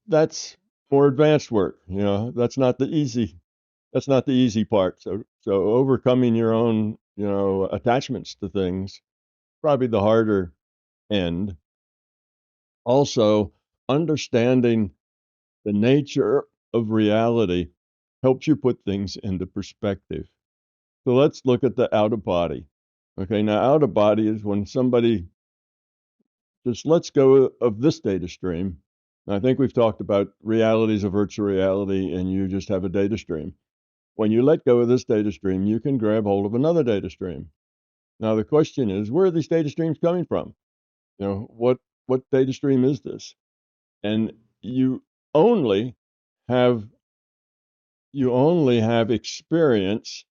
that's more advanced work. That's not the easy part. So overcoming your own, attachments to things, probably the harder end. Also, understanding the nature of reality helps you put things into perspective. So let's look at the out of body. Okay, now out of body is when somebody just lets go of this data stream. I think we've talked about reality is a virtual reality, and you just have a data stream. When you let go of this data stream, you can grab hold of another data stream. Now the question is, where are these data streams coming from? What data stream is this? And you only have experience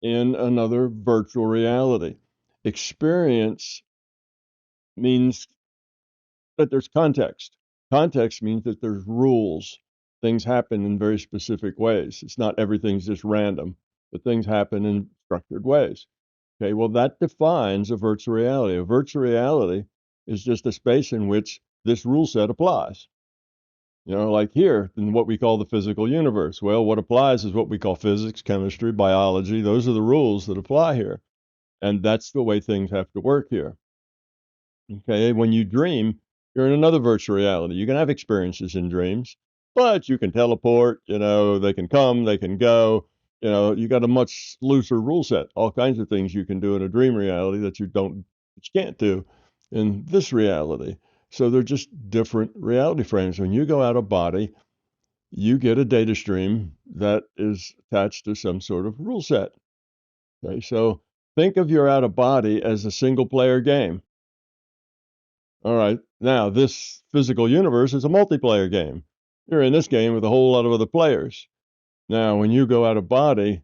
in another virtual reality. Experience means that there's context. Context means that there's rules. Things happen in very specific ways. It's not everything's just random, but things happen in structured ways. Okay, well, that defines a virtual reality. A virtual reality is just a space in which this rule set applies. Like here in what we call the physical universe. Well, what applies is what we call physics, chemistry, biology. Those are the rules that apply here. And that's the way things have to work here. Okay, when you dream, you're in another virtual reality. You can have experiences in dreams, but you can teleport, they can come, they can go. You got a much looser rule set. All kinds of things you can do in a dream reality that you can't do in this reality. So they're just different reality frames. When you go out of body, you get a data stream that is attached to some sort of rule set. Okay, so think of your out of body as a single player game. All right, now this physical universe is a multiplayer game. You're in this game with a whole lot of other players. Now, when you go out of body,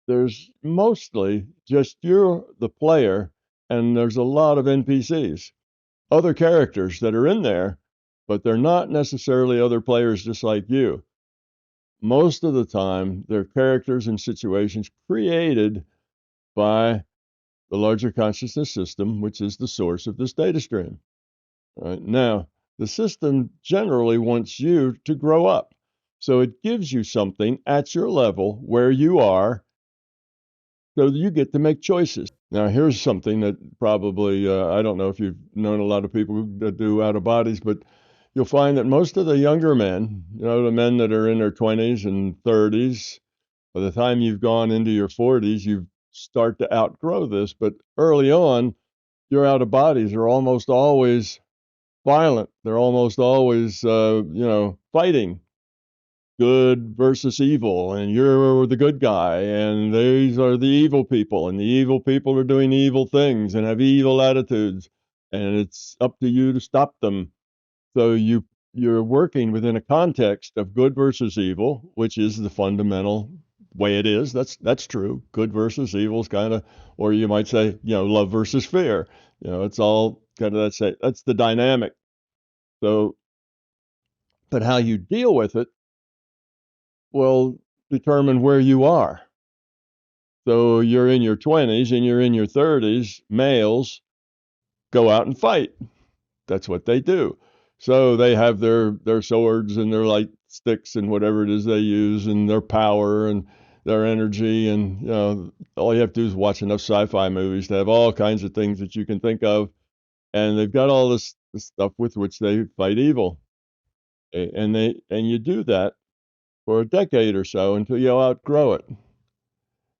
there's mostly just you're the player, and there's a lot of NPCs, other characters that are in there, but they're not necessarily other players just like you. Most of the time, they're characters and situations created by the larger consciousness system, which is the source of this data stream. All right, now, the system generally wants you to grow up. So it gives you something at your level where you are so that you get to make choices. Now, here's something that probably, I don't know if you've known a lot of people that do out of bodies, but you'll find that most of the younger men, the men that are in their 20s and 30s, by the time you've gone into your 40s, you start to outgrow this. But early on, your out of bodies are almost always violent. They're almost always, fighting good versus evil, and you're the good guy, and these are the evil people, and the evil people are doing evil things and have evil attitudes, and it's up to you to stop them. So you're working within a context of good versus evil, which is the fundamental way it is. That's true. Good versus evil is kind of, or you might say, love versus fear. It's all kind of that's the dynamic. So, but how you deal with it will determine where you are. So you're in your 20s and you're in your 30s, males go out and fight. That's what they do. So they have their swords and their light sticks and whatever it is they use, and their power and their energy, and all you have to do is watch enough sci-fi movies to have all kinds of things that you can think of, and they've got all this stuff with which they fight evil. And you do that for a decade or so until you outgrow it.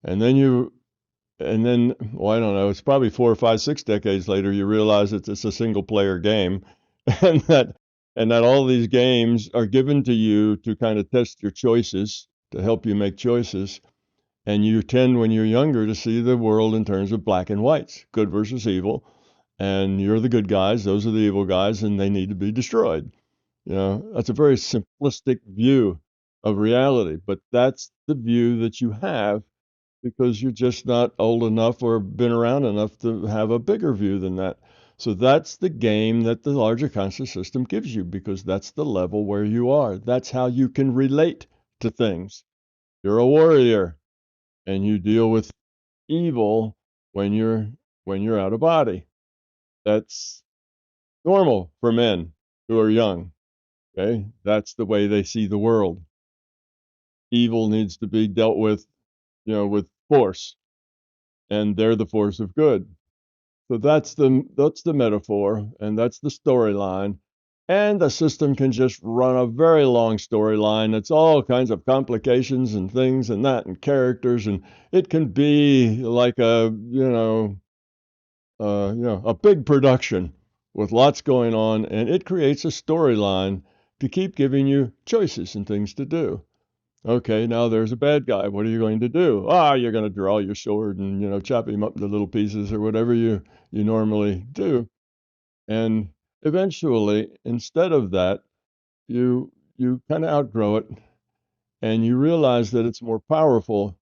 And then well, I don't know, it's probably 4 or 5, 6 decades later, you realize it's a single player game, and that all these games are given to you to kind of test your choices, to help you make choices. And you tend, when you're younger, to see the world in terms of black and whites, good versus evil. And you're the good guys, those are the evil guys, and they need to be destroyed. That's a very simplistic view of reality, but that's the view that you have because you're just not old enough or been around enough to have a bigger view than that. So that's the game that the larger conscious system gives you, because that's the level where you are. That's how you can relate to things. You're a warrior, and you deal with evil when you're out of body. That's normal for men who are young. Okay, that's the way they see the world. Evil needs to be dealt with, with force, and they're the force of good. So that's the metaphor, and that's the storyline. And the system can just run a very long storyline. It's all kinds of complications and things and that and characters, and it can be like a big production with lots going on, and it creates a storyline to keep giving you choices and things to do. Okay, now there's a bad guy. What are you going to do? Ah, you're going to draw your sword and, chop him up into little pieces or whatever you normally do. And eventually, instead of that, you kind of outgrow it and you realize that it's more powerful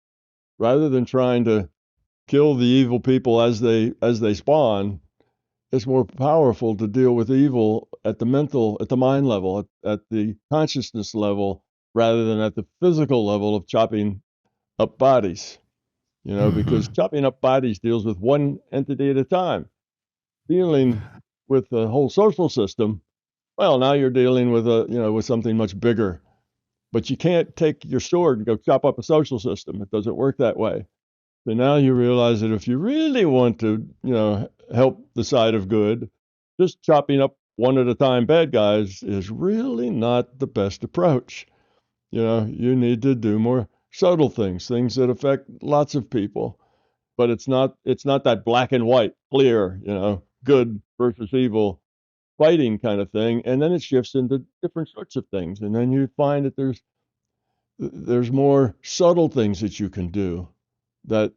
rather than trying to kill the evil people as they spawn. It's more powerful to deal with evil at the mind level, at the consciousness level, rather than at the physical level of chopping up bodies. Because chopping up bodies deals with one entity at a time. Dealing with the whole social system, well, now you're dealing with with something much bigger. But you can't take your sword and go chop up a social system. It doesn't work that way. So now you realize that if you really want to, help the side of good, just chopping up one at a time bad guys is really not the best approach. You need to do more subtle things that affect lots of people. But it's not that black and white, clear, good versus evil fighting kind of thing. And then it shifts into different sorts of things. And then you find that there's more subtle things that you can do that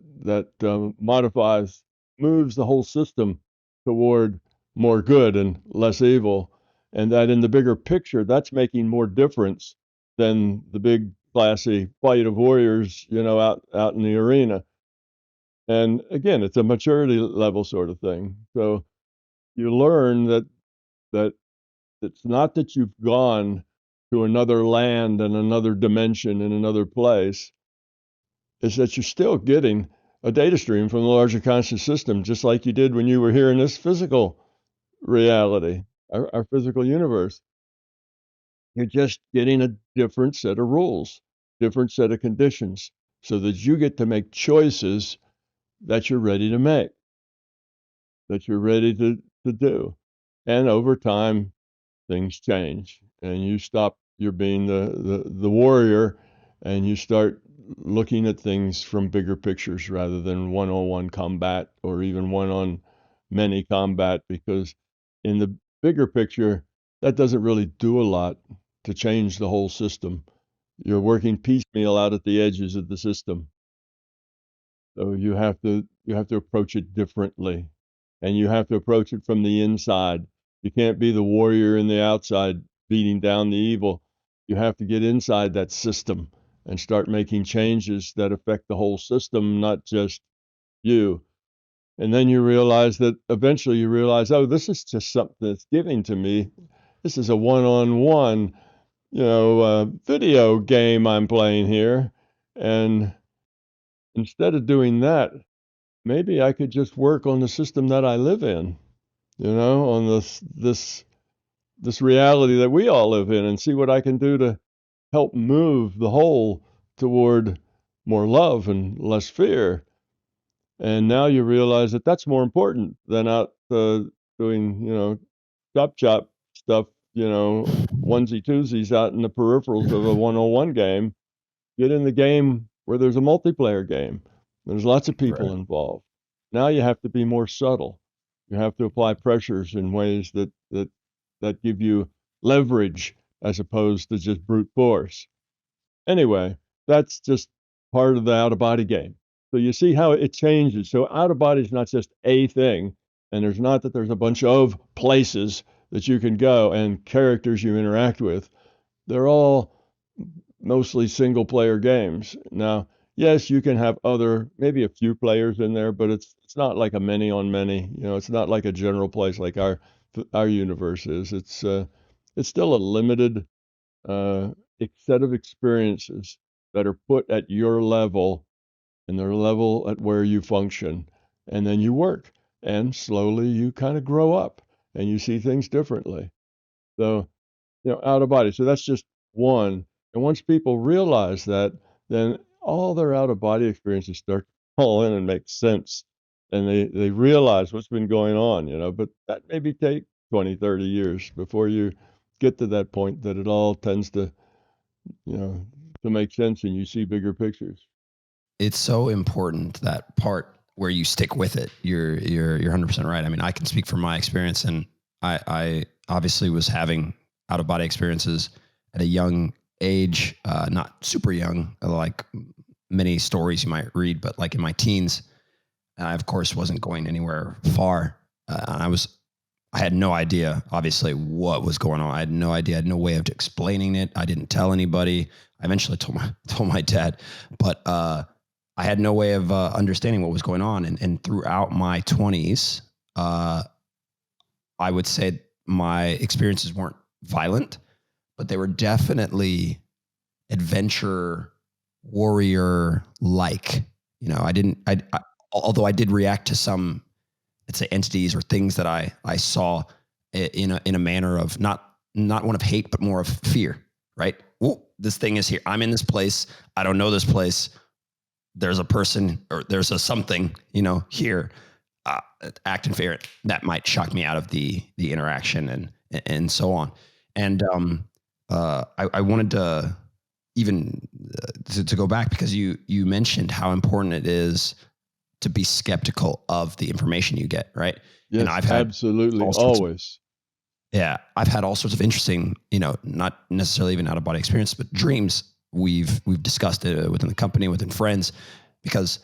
moves the whole system toward more good and less evil, and that in the bigger picture, that's making more difference than the big classy fight of warriors, out in the arena. And again, it's a maturity level sort of thing. So you learn that it's not that you've gone to another land and another dimension in another place. Is that you're still getting a data stream from the larger conscious system, just like you did when you were here in this physical reality, our physical universe. You're just getting a different set of rules, different set of conditions, so that you get to make choices that you're ready to make, that you're ready to do. And over time, things change, and you stop you're being the warrior, and you start looking at things from bigger pictures rather than one-on-one combat or even one-on-many combat, because in the bigger picture, that doesn't really do a lot to change the whole system. You're working piecemeal out at the edges of the system. So you have to approach it differently, and you have to approach it from the inside. You can't be the warrior in the outside beating down the evil. You have to get inside that system and start making changes that affect the whole system, not just you. And then you realize that eventually you realize, oh, this is just something that's giving to me. This is a one-on-one, video game I'm playing here. And instead of doing that, maybe I could just work on the system that I live in, on this reality that we all live in, and see what I can do to help move the whole toward more love and less fear. And now you realize that that's more important than out doing, chop stuff, onesie twosies out in the peripherals of a 101 game. Get in the game where there's a multiplayer game. There's lots of people involved. Now you have to be more subtle. You have to apply pressures in ways that give you leverage as opposed to just brute force. Anyway, that's just part of the out of body game. So you see how it changes. So out of body is not just a thing, and there's a bunch of places that you can go and characters you interact with. They're all mostly single player games. Now, yes, you can have maybe a few players in there, but it's not like a many on many. It's not like a general place like our universe is. It's still a limited set of experiences that are put at your level and their level at where you function, and then you work, and slowly you kind of grow up and you see things differently. So, out of body. So that's just one. And once people realize that, then all their out of body experiences start to fall in and make sense. And they realize what's been going on, but that maybe take 20, 30 years before you get to that point that it all tends to, to make sense and you see bigger pictures. It's so important, that part where you stick with it. You're 100% right. I mean, I can speak from my experience, and I obviously was having out of body experiences at a young age, not super young, like many stories you might read, but like in my teens, I of course wasn't going anywhere far. I had no idea, obviously, what was going on. I had no idea. I had no way of explaining it. I didn't tell anybody. I eventually told my dad, but I had no way of understanding what was going on. And throughout my 20s, I would say my experiences weren't violent, but they were definitely adventure warrior like. Although I did react to some, let's say, entities or things that I saw in a manner of not one of hate, but more of fear, right? Ooh, this thing is here. I'm in this place. I don't know this place. There's a person or there's a something, here, act in fear. That might shock me out of the interaction and so on. And I wanted to even to go back because you mentioned how important it is to be skeptical of the information you get, right? Yes, and I've had absolutely, always. I've had all sorts of interesting, not necessarily even out of body experience, but dreams we've discussed it within the company, within friends, because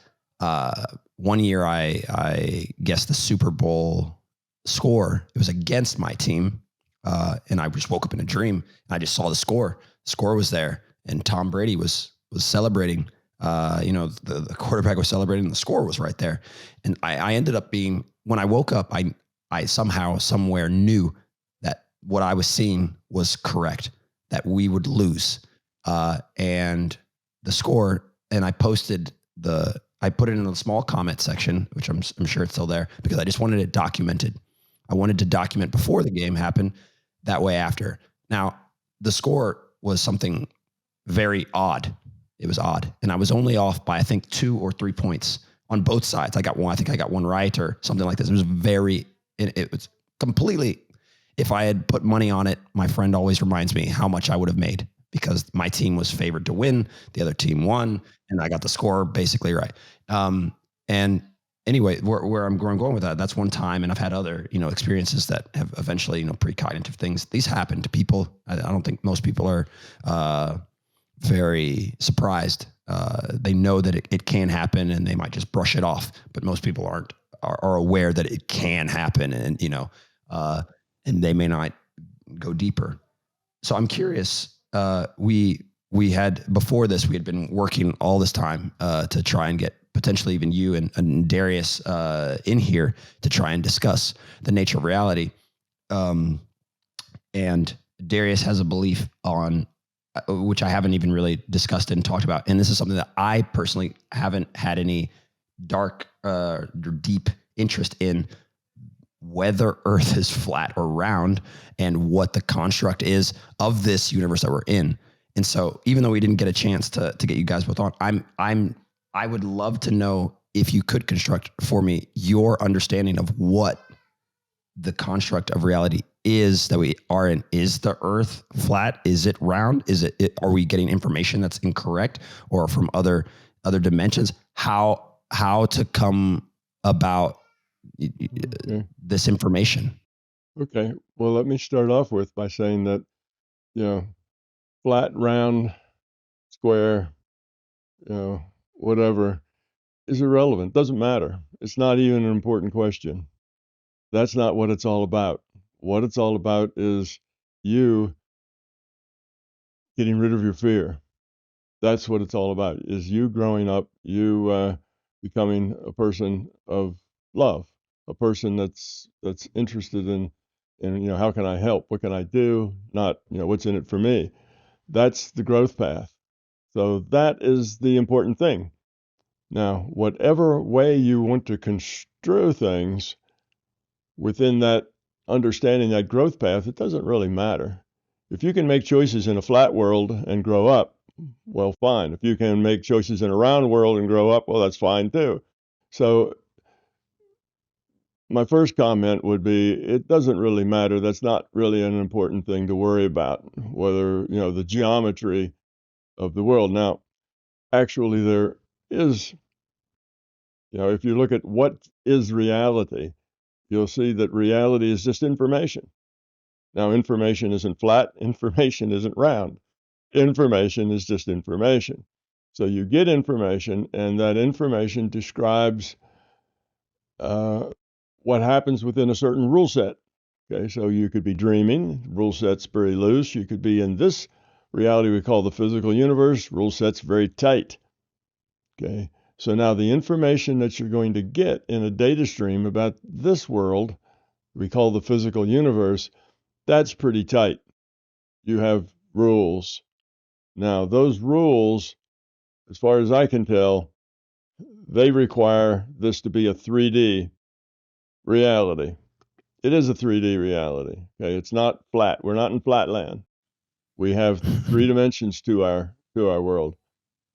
one year I guessed the Super Bowl score. It was against my team, and I just woke up in a dream. And I just saw the score. The score was there, and Tom Brady was celebrating. The quarterback was celebrating. The score was right there, and I ended up being, when I woke up, I somehow somewhere knew that what I was seeing was correct, that we would lose, and the score. And I put it in a small comment section, which I'm sure it's still there, because I just wanted it documented. I wanted to document before the game happened, that way after. Now, the score was something very odd. It was odd. And I was only off by, I think, 2 or 3 points on both sides. I think I got one right or something like this. It was completely, if I had put money on it, my friend always reminds me how much I would have made, because my team was favored to win. The other team won, and I got the score basically right. And anyway, where I'm going with that, that's one time. And I've had other, experiences that have eventually, precognitive things. These happen to people. I don't think most people are very surprised. They know that it can happen, and they might just brush it off. But most people are aware that it can happen, and and they may not go deeper. So I'm curious. We had, before this, we had been working all this time to try and get potentially even you and Darius in here to try and discuss the nature of reality. And Darius has a belief on, which I haven't even really discussed and talked about. And this is something that I personally haven't had any dark or deep interest in, whether Earth is flat or round and what the construct is of this universe that we're in. And so even though we didn't get a chance to get you guys both on, I would love to know, if you could construct for me your understanding of what the construct of reality is that we are in. Is the Earth flat? Is it round? Are we getting information that's incorrect or from other dimensions? How to come about this information? Okay. Well, let me start off by saying that, flat, round, square, whatever is irrelevant. Doesn't matter. It's not even an important question. That's not what it's all about. What it's all about is you getting rid of your fear. That's what it's all about, is you growing up, you becoming a person of love, a person that's interested in how can I help? What can I do? Not, what's in it for me? That's the growth path. So that is the important thing. Now, whatever way you want to construe things within that understanding, that growth path, it doesn't really matter. If you can make choices in a flat world and grow up, well, fine. If you can make choices in a round world and grow up, well, that's fine too. So my first comment would be, it doesn't really matter. That's not really an important thing to worry about, whether, the geometry of the world. Now, actually, there is, if you look at what is reality, you'll see that reality is just information. Now, information isn't flat, information isn't round. information is just information. So you get information, and that information describes what happens within a certain rule set. Okay, so you could be dreaming, rule set's very loose. You could be in this reality we call the physical universe, rule set's very tight. Okay, so now the information that you're going to get in a data stream about this world, we call the physical universe, that's pretty tight. You have rules. Now, those rules, as far as I can tell, they require this to be a 3D reality. It is a 3D reality. Okay, it's not flat. We're not in flatland. We have 3 dimensions to our world.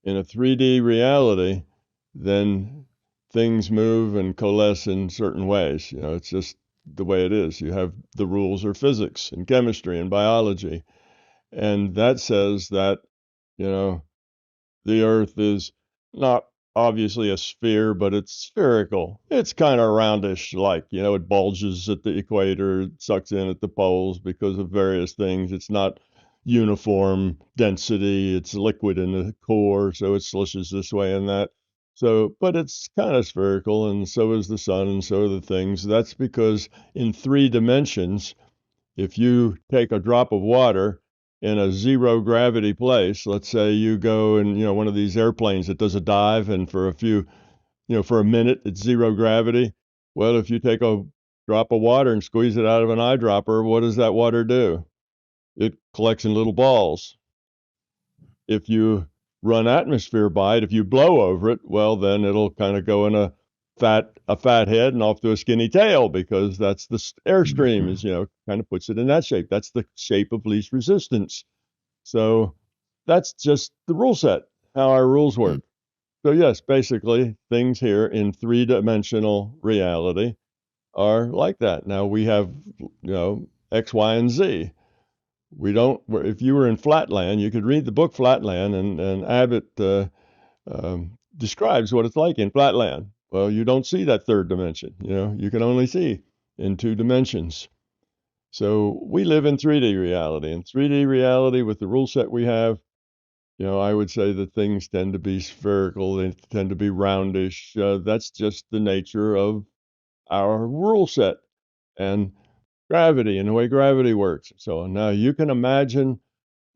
In a 3D reality, then things move and coalesce in certain ways. It's just the way it is. You have the rules of physics and chemistry and biology, and that says that the Earth is not obviously a sphere, but it's spherical. It's kind of roundish, like, it bulges at the equator, it sucks in at the poles because of various things. It's not uniform density. It's liquid in the core, so it slushes this way and that. So, but it's kind of spherical, and so is the sun, and so are the things. That's because in 3 dimensions, if you take a drop of water in a 0 gravity place, let's say you go in, one of these airplanes that does a dive, and for a minute it's 0 gravity. Well, if you take a drop of water and squeeze it out of an eyedropper, what does that water do? It collects in little balls. If you run atmosphere by it, if you blow over it, well, then it'll kind of go in a fat head and off to a skinny tail, because that's the airstream is, kind of puts it in that shape. That's the shape of least resistance. So that's just the rule set, how our rules work. So yes, basically things here in 3-dimensional reality are like that. Now we have, X, Y, and Z. We don't. If you were in Flatland, you could read the book Flatland, and Abbott describes what it's like in Flatland. Well, you don't see that 3rd dimension. You can only see in 2 dimensions. So we live in 3D reality. In 3D reality, with the rule set we have, I would say that things tend to be spherical. They tend to be roundish. That's just the nature of our rule set. And gravity and the way gravity works. So now you can imagine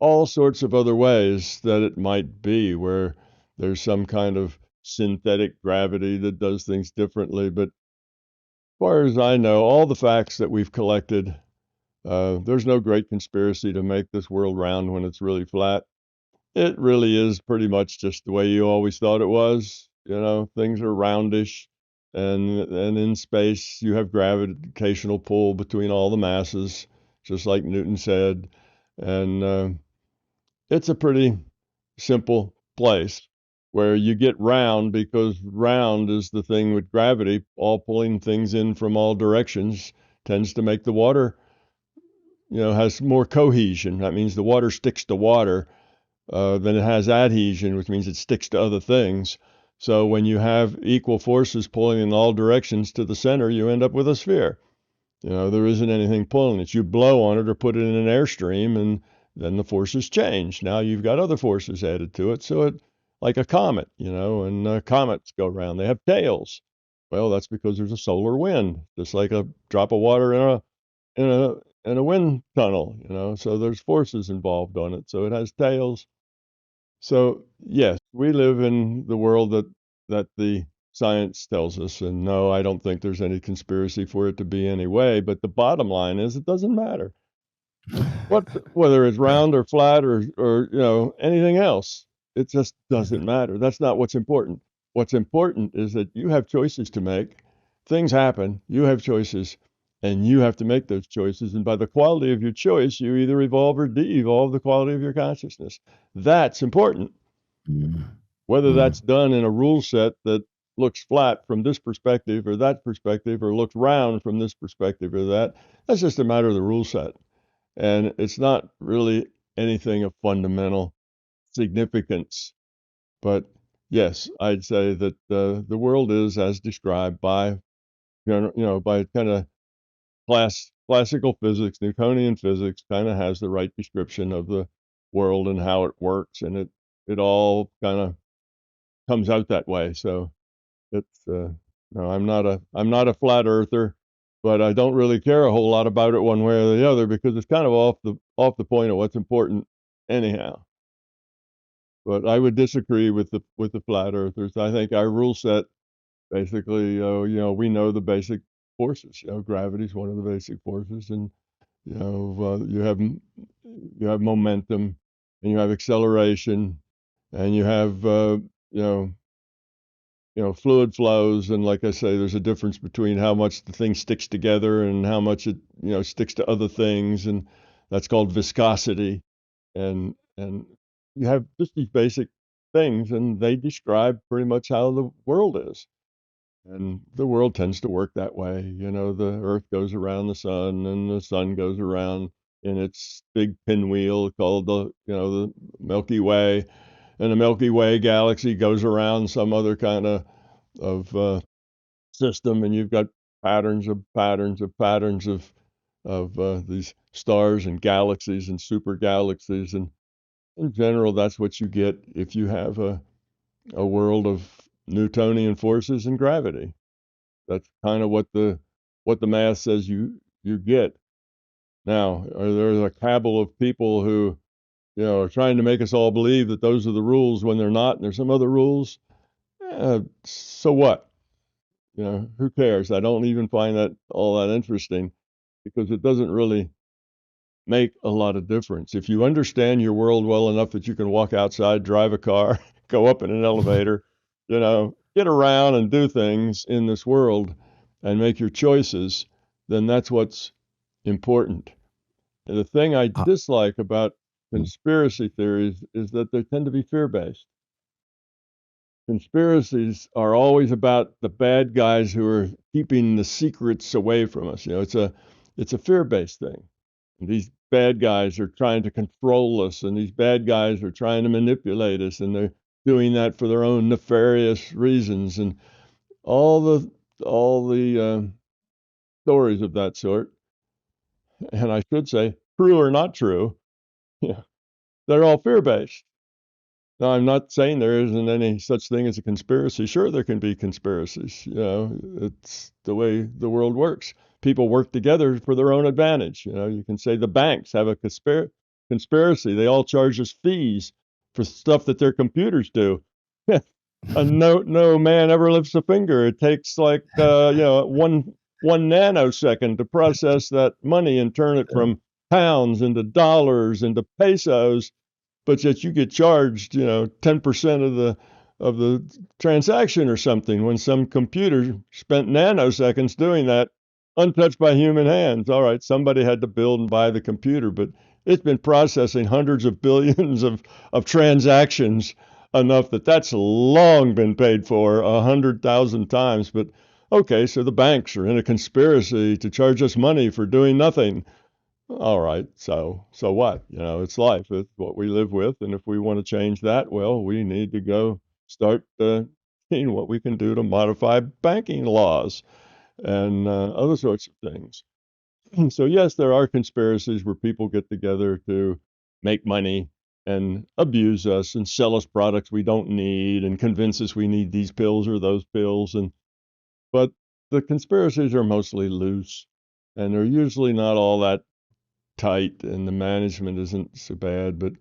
all sorts of other ways that it might be, where there's some kind of synthetic gravity that does things differently. But as far as I know, all the facts that we've collected, there's no great conspiracy to make this world round when it's really flat. It really is pretty much just the way you always thought it was. Things are roundish. And in space, you have gravitational pull between all the masses, just like Newton said. And it's a pretty simple place where you get round, because round is the thing with gravity, all pulling things in from all directions, tends to make the water, has more cohesion. That means the water sticks to water than it has adhesion, which means it sticks to other things. So when you have equal forces pulling in all directions to the center, you end up with a sphere. There isn't anything pulling it. You blow on it or put it in an airstream, and then the forces change. Now you've got other forces added to it. So it, like a comet, and comets go around. They have tails. Well, that's because there's a solar wind, just like a drop of water in a wind tunnel. So there's forces involved on it. So it has tails. So yes, we live in the world that the science tells us, and no, I don't think there's any conspiracy for it to be any way. But the bottom line is, it doesn't matter whether it's round or flat or anything else. It just doesn't matter. That's not what's important. What's important is that you have choices to make. Things happen. You have choices, and you have to make those choices. And by the quality of your choice, you either evolve or de-evolve the quality of your consciousness. That's important. Whether that's done in a rule set that looks flat from this perspective or that perspective, or looks round from this perspective or that's just a matter of the rule set. And it's not really anything of fundamental significance. But yes, I'd say that the world is as described by, by kind of classical physics. Newtonian physics kind of has the right description of the world and how it works, and it all kind of comes out that way. So it's no, I'm not a flat earther, but I don't really care a whole lot about it one way or the other because it's kind of off the point of what's important anyhow. But I would disagree with the flat earthers. I think our rule set basically, we know the basic forces. Gravity is one of the basic forces, and you have momentum, and you have acceleration, and you have fluid flows, and like I say, there's a difference between how much the thing sticks together and how much it sticks to other things, and that's called viscosity, and you have just these basic things, and they describe pretty much how the world is. And the world tends to work that way. The Earth goes around the sun, and the sun goes around in its big pinwheel called the Milky Way, and the Milky Way galaxy goes around some other kind of system, and you've got patterns of patterns of patterns of these stars and galaxies and super galaxies, and in general, that's what you get if you have a world of Newtonian forces and gravity. That's kind of what the math says you get. Now, there's a cabal of people who are trying to make us all believe that those are the rules when they're not, and there's some other rules. So what? Who cares? I don't even find that all that interesting because it doesn't really make a lot of difference. If you understand your world well enough that you can walk outside, drive a car, go up in an elevator, get around and do things in this world and make your choices, then that's what's important. And the thing I dislike about conspiracy theories is that they tend to be fear-based. Conspiracies are always about the bad guys who are keeping the secrets away from us. It's a fear-based thing. And these bad guys are trying to control us, and these bad guys are trying to manipulate us, and they're doing that for their own nefarious reasons, and all the stories of that sort. And I should say, true or not true, they're all fear-based. Now, I'm not saying there isn't any such thing as a conspiracy. Sure, there can be conspiracies. It's the way the world works. People work together for their own advantage. You can say the banks have a conspiracy. They all charge us fees for stuff that their computers do. And no man ever lifts a finger. It takes like one nanosecond to process that money and turn it from pounds into dollars into pesos, but yet you get charged 10% of the transaction or something when some computer spent nanoseconds doing that, untouched by human hands. All right, somebody had to build and buy the computer, but it's been processing hundreds of billions of transactions, enough that that's long been paid for 100,000 times. But okay, so the banks are in a conspiracy to charge us money for doing nothing. All right, so what? It's life. It's what we live with, and if we want to change that, well, we need to go start seeing what we can do to modify banking laws and other sorts of things. So yes, there are conspiracies where people get together to make money and abuse us and sell us products we don't need and convince us we need these pills or those pills. But the conspiracies are mostly loose, and they're usually not all that tight, and the management isn't so bad. But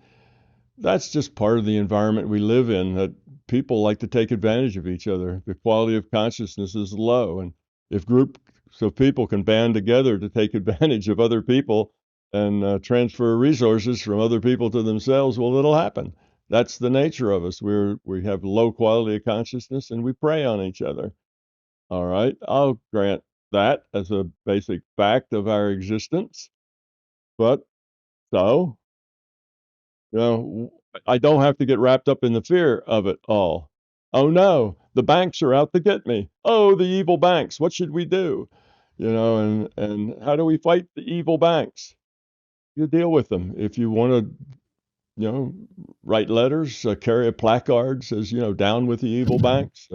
that's just part of the environment we live in, that people like to take advantage of each other. The quality of consciousness is low, and if groups of people can band together to take advantage of other people and transfer resources from other people to themselves, well, it'll happen. That's the nature of us. We have low quality of consciousness, and we prey on each other. All right, I'll grant that as a basic fact of our existence. But so, I don't have to get wrapped up in the fear of it all. Oh no, the banks are out to get me. Oh, the evil banks. What should we do? And how do we fight the evil banks? You deal with them. If you want to, write letters, carry a placard says, down with the evil banks.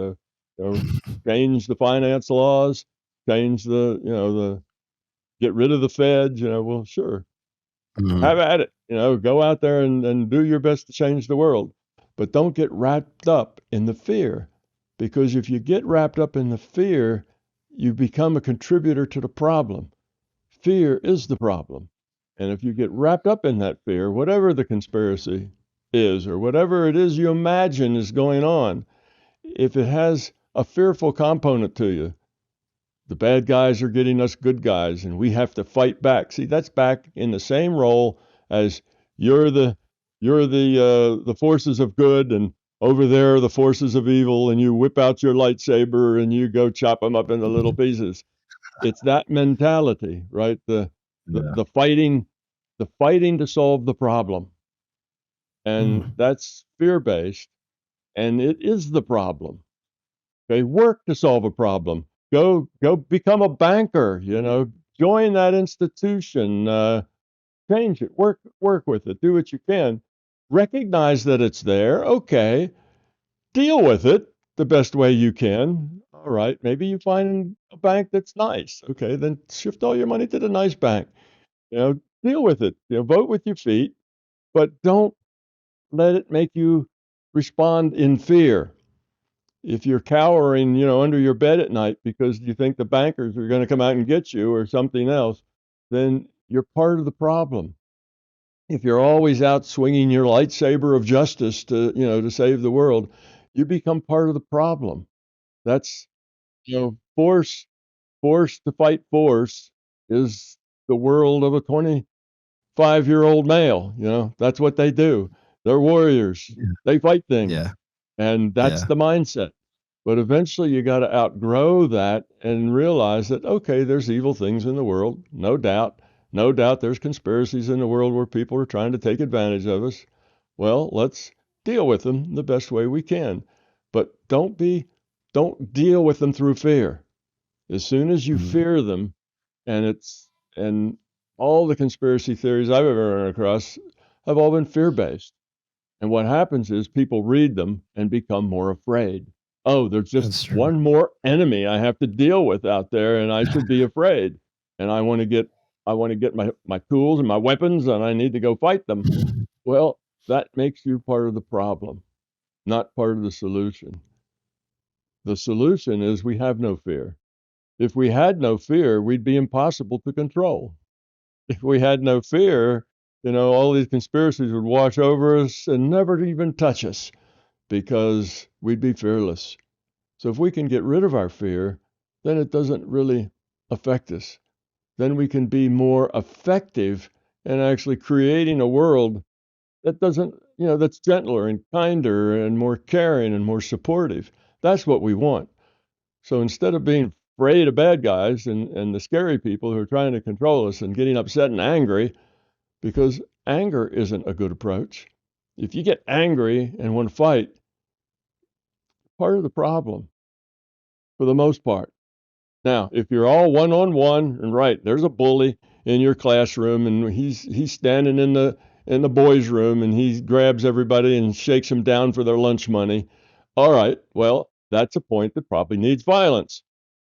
Change the finance laws, change the get rid of the feds. Well, sure, have at it. go out there and do your best to change the world. But don't get wrapped up in the fear, because if you get wrapped up in the fear, you become a contributor to the problem. Fear is the problem. And if you get wrapped up in that fear, whatever the conspiracy is, or whatever it is you imagine is going on, if it has a fearful component to you, the bad guys are getting us good guys and we have to fight back. See, that's back in the same role as you're the forces of good, and over there are the forces of evil, and you whip out your lightsaber and you go chop them up into little pieces. It's that mentality, right? The fighting to solve the problem. And that's fear-based, and it is the problem. Okay, work to solve a problem. Go become a banker, join that institution, change it, work with it, do what you can. Recognize that it's there, okay. Deal with it the best way you can. All right, maybe you find a bank that's nice. Okay, then shift all your money to the nice bank. Deal with it. Vote with your feet, but don't let it make you respond in fear. If you're cowering, under your bed at night because you think the bankers are going to come out and get you or something else, then you're part of the problem. If you're always out swinging your lightsaber of justice to save the world, you become part of the problem. That's, force to fight force is the world of a 25-year-old male. That's what they do. They're warriors. Yeah. They fight things. Yeah. And that's the mindset. But eventually you got to outgrow that and realize that, okay, there's evil things in the world. No doubt. No doubt there's conspiracies in the world where people are trying to take advantage of us. Well, let's deal with them the best way we can. But don't deal with them through fear. As soon as you fear them, and all the conspiracy theories I've ever run across have all been fear-based. And what happens is people read them and become more afraid. Oh, there's just one more enemy I have to deal with out there, and I should be afraid. And I want to get my tools and my weapons, and I need to go fight them. Well, that makes you part of the problem, not part of the solution. The solution is we have no fear. If we had no fear, we'd be impossible to control. If we had no fear, all these conspiracies would wash over us and never even touch us because we'd be fearless. So if we can get rid of our fear, then it doesn't really affect us. Then we can be more effective in actually creating a world that doesn't, that's gentler and kinder and more caring and more supportive. That's what we want. So instead of being afraid of bad guys and the scary people who are trying to control us and getting upset and angry, because anger isn't a good approach. If you get angry and want to fight, part of the problem for the most part. Now, if you're all one-on-one, and right, there's a bully in your classroom and he's standing in the boys' room and he grabs everybody and shakes them down for their lunch money. All right, well, that's a point that probably needs violence.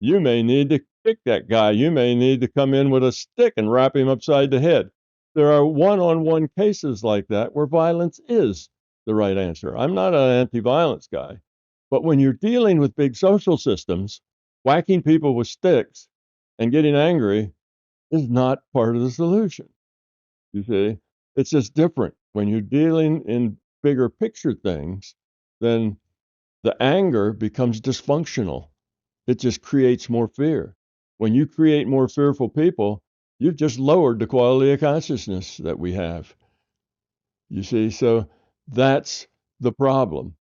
You may need to kick that guy. You may need to come in with a stick and wrap him upside the head. There are one-on-one cases like that where violence is the right answer. I'm not an anti-violence guy. But when you're dealing with big social systems, whacking people with sticks and getting angry is not part of the solution. You see, it's just different. When you're dealing in bigger picture things, then the anger becomes dysfunctional. It just creates more fear. When you create more fearful people, you've just lowered the quality of consciousness that we have. You see, so that's the problem.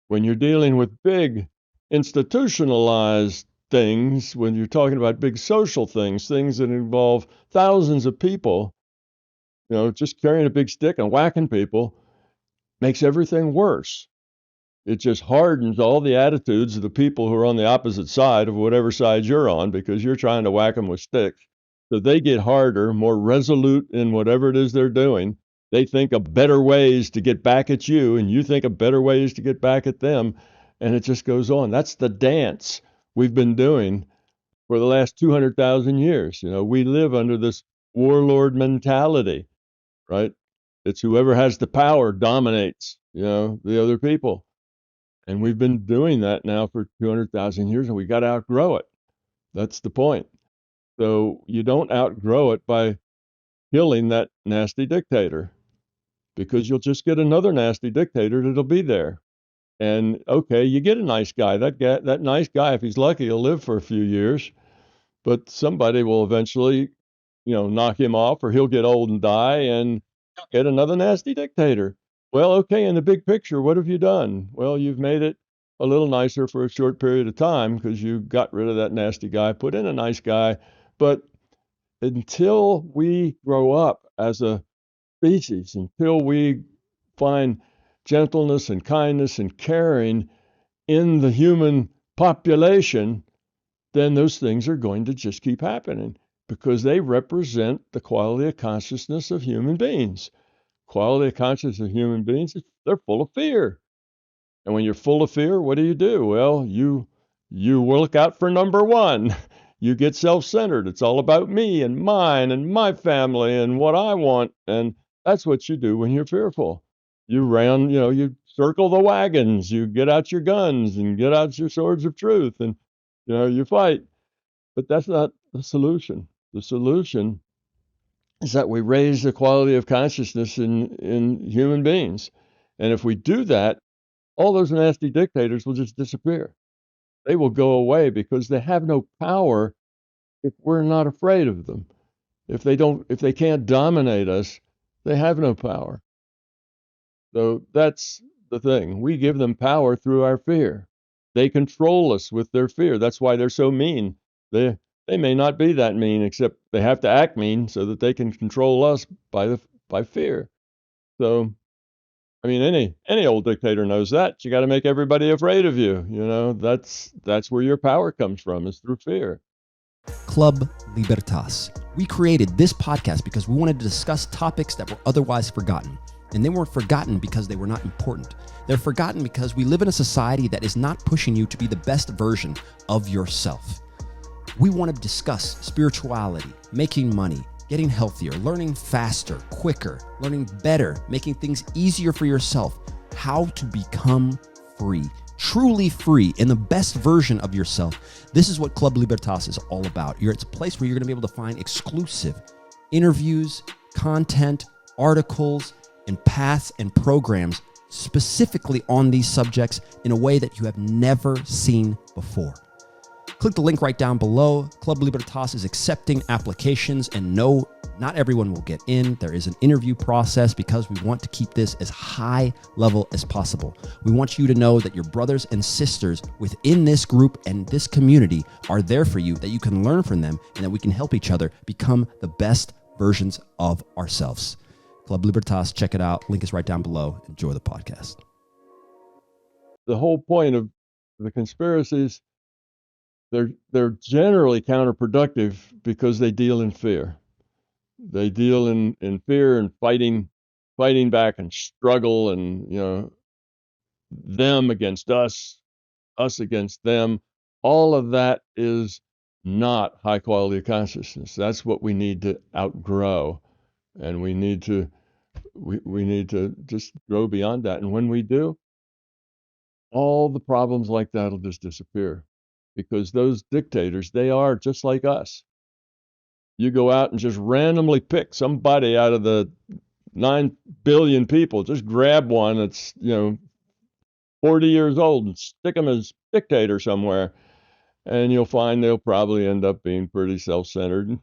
When you're dealing with big institutionalized things, when you're talking about big social things, things that involve thousands of people, just carrying a big stick and whacking people makes everything worse. It just hardens all the attitudes of the people who are on the opposite side of whatever side you're on, because you're trying to whack them with sticks. So they get harder, more resolute in whatever it is they're doing. They think of better ways to get back at you, and you think of better ways to get back at them. And it just goes on. That's the dance we've been doing for the last 200,000 years. We live under this warlord mentality, right? It's whoever has the power dominates, the other people. And we've been doing that now for 200,000 years, and we got to outgrow it. That's the point. So you don't outgrow it by killing that nasty dictator, because you'll just get another nasty dictator that'll be there. And okay, you get a nice guy. That nice guy, if he's lucky, he'll live for a few years, but somebody will eventually, knock him off, or he'll get old and die, and get another nasty dictator. Well, okay, in the big picture, what have you done? Well, you've made it a little nicer for a short period of time because you got rid of that nasty guy, put in a nice guy. But until we grow up as a species, until we find gentleness and kindness and caring in the human population, then those things are going to just keep happening, because they represent the quality of consciousness of human beings. Quality of consciousness of human beings, they're full of fear. And when you're full of fear, what do? Well, you look out for number one. You get self-centered. It's all about me and mine and my family and what I want. And that's what you do when you're fearful. You circle the wagons, you get out your guns and get out your swords of truth, and you fight. But that's not the solution. The solution is that we raise the quality of consciousness in human beings. And if we do that, all those nasty dictators will just disappear. They will go away because they have no power if we're not afraid of them. If they can't dominate us, they have no power. So that's the thing. We give them power through our fear. They control us with their fear. That's why they're so mean. They may not be that mean, except they have to act mean so that they can control us by fear. So, I mean, any old dictator knows that. You got to make everybody afraid of you. That's where your power comes from, is through fear. 𝗪𝗂𝗂𝗏. We created this podcast because we wanted to discuss topics that were otherwise forgotten. And they weren't forgotten because they were not important. They're forgotten because we live in a society that is not pushing you to be the best version of yourself. We want to discuss spirituality, making money, getting healthier, learning faster, quicker, learning better, making things easier for yourself, how to become free, truly free, in the best version of yourself. This is what 𝗪𝗂𝗏𝗏 is all about. It's a place where you're going to be able to find exclusive interviews, content, articles, and paths and programs specifically on these subjects in a way that you have never seen before. Click the link right down below. 𝗪𝗂𝗏𝗏 is accepting applications, and no, not everyone will get in. There is an interview process because we want to keep this as high level as possible. We want you to know that your brothers and sisters within this group and this community are there for you, that you can learn from them, and that we can help each other become the best versions of ourselves. 𝗪𝗂𝗏𝗏, check it out. Link is right down below. Enjoy the podcast. The whole point of the conspiracies, they're generally counterproductive because they deal in fear. They deal in fear and fighting back and struggle, and them against us against them. All of that is not high quality of consciousness. That's what we need to outgrow. And we need to just grow beyond that. And when we do, all the problems like that will just disappear, because those dictators, they are just like us. You go out and just randomly pick somebody out of the 9 billion people, just grab one that's 40 years old and stick them as dictator somewhere, and you'll find they'll probably end up being pretty self-centered.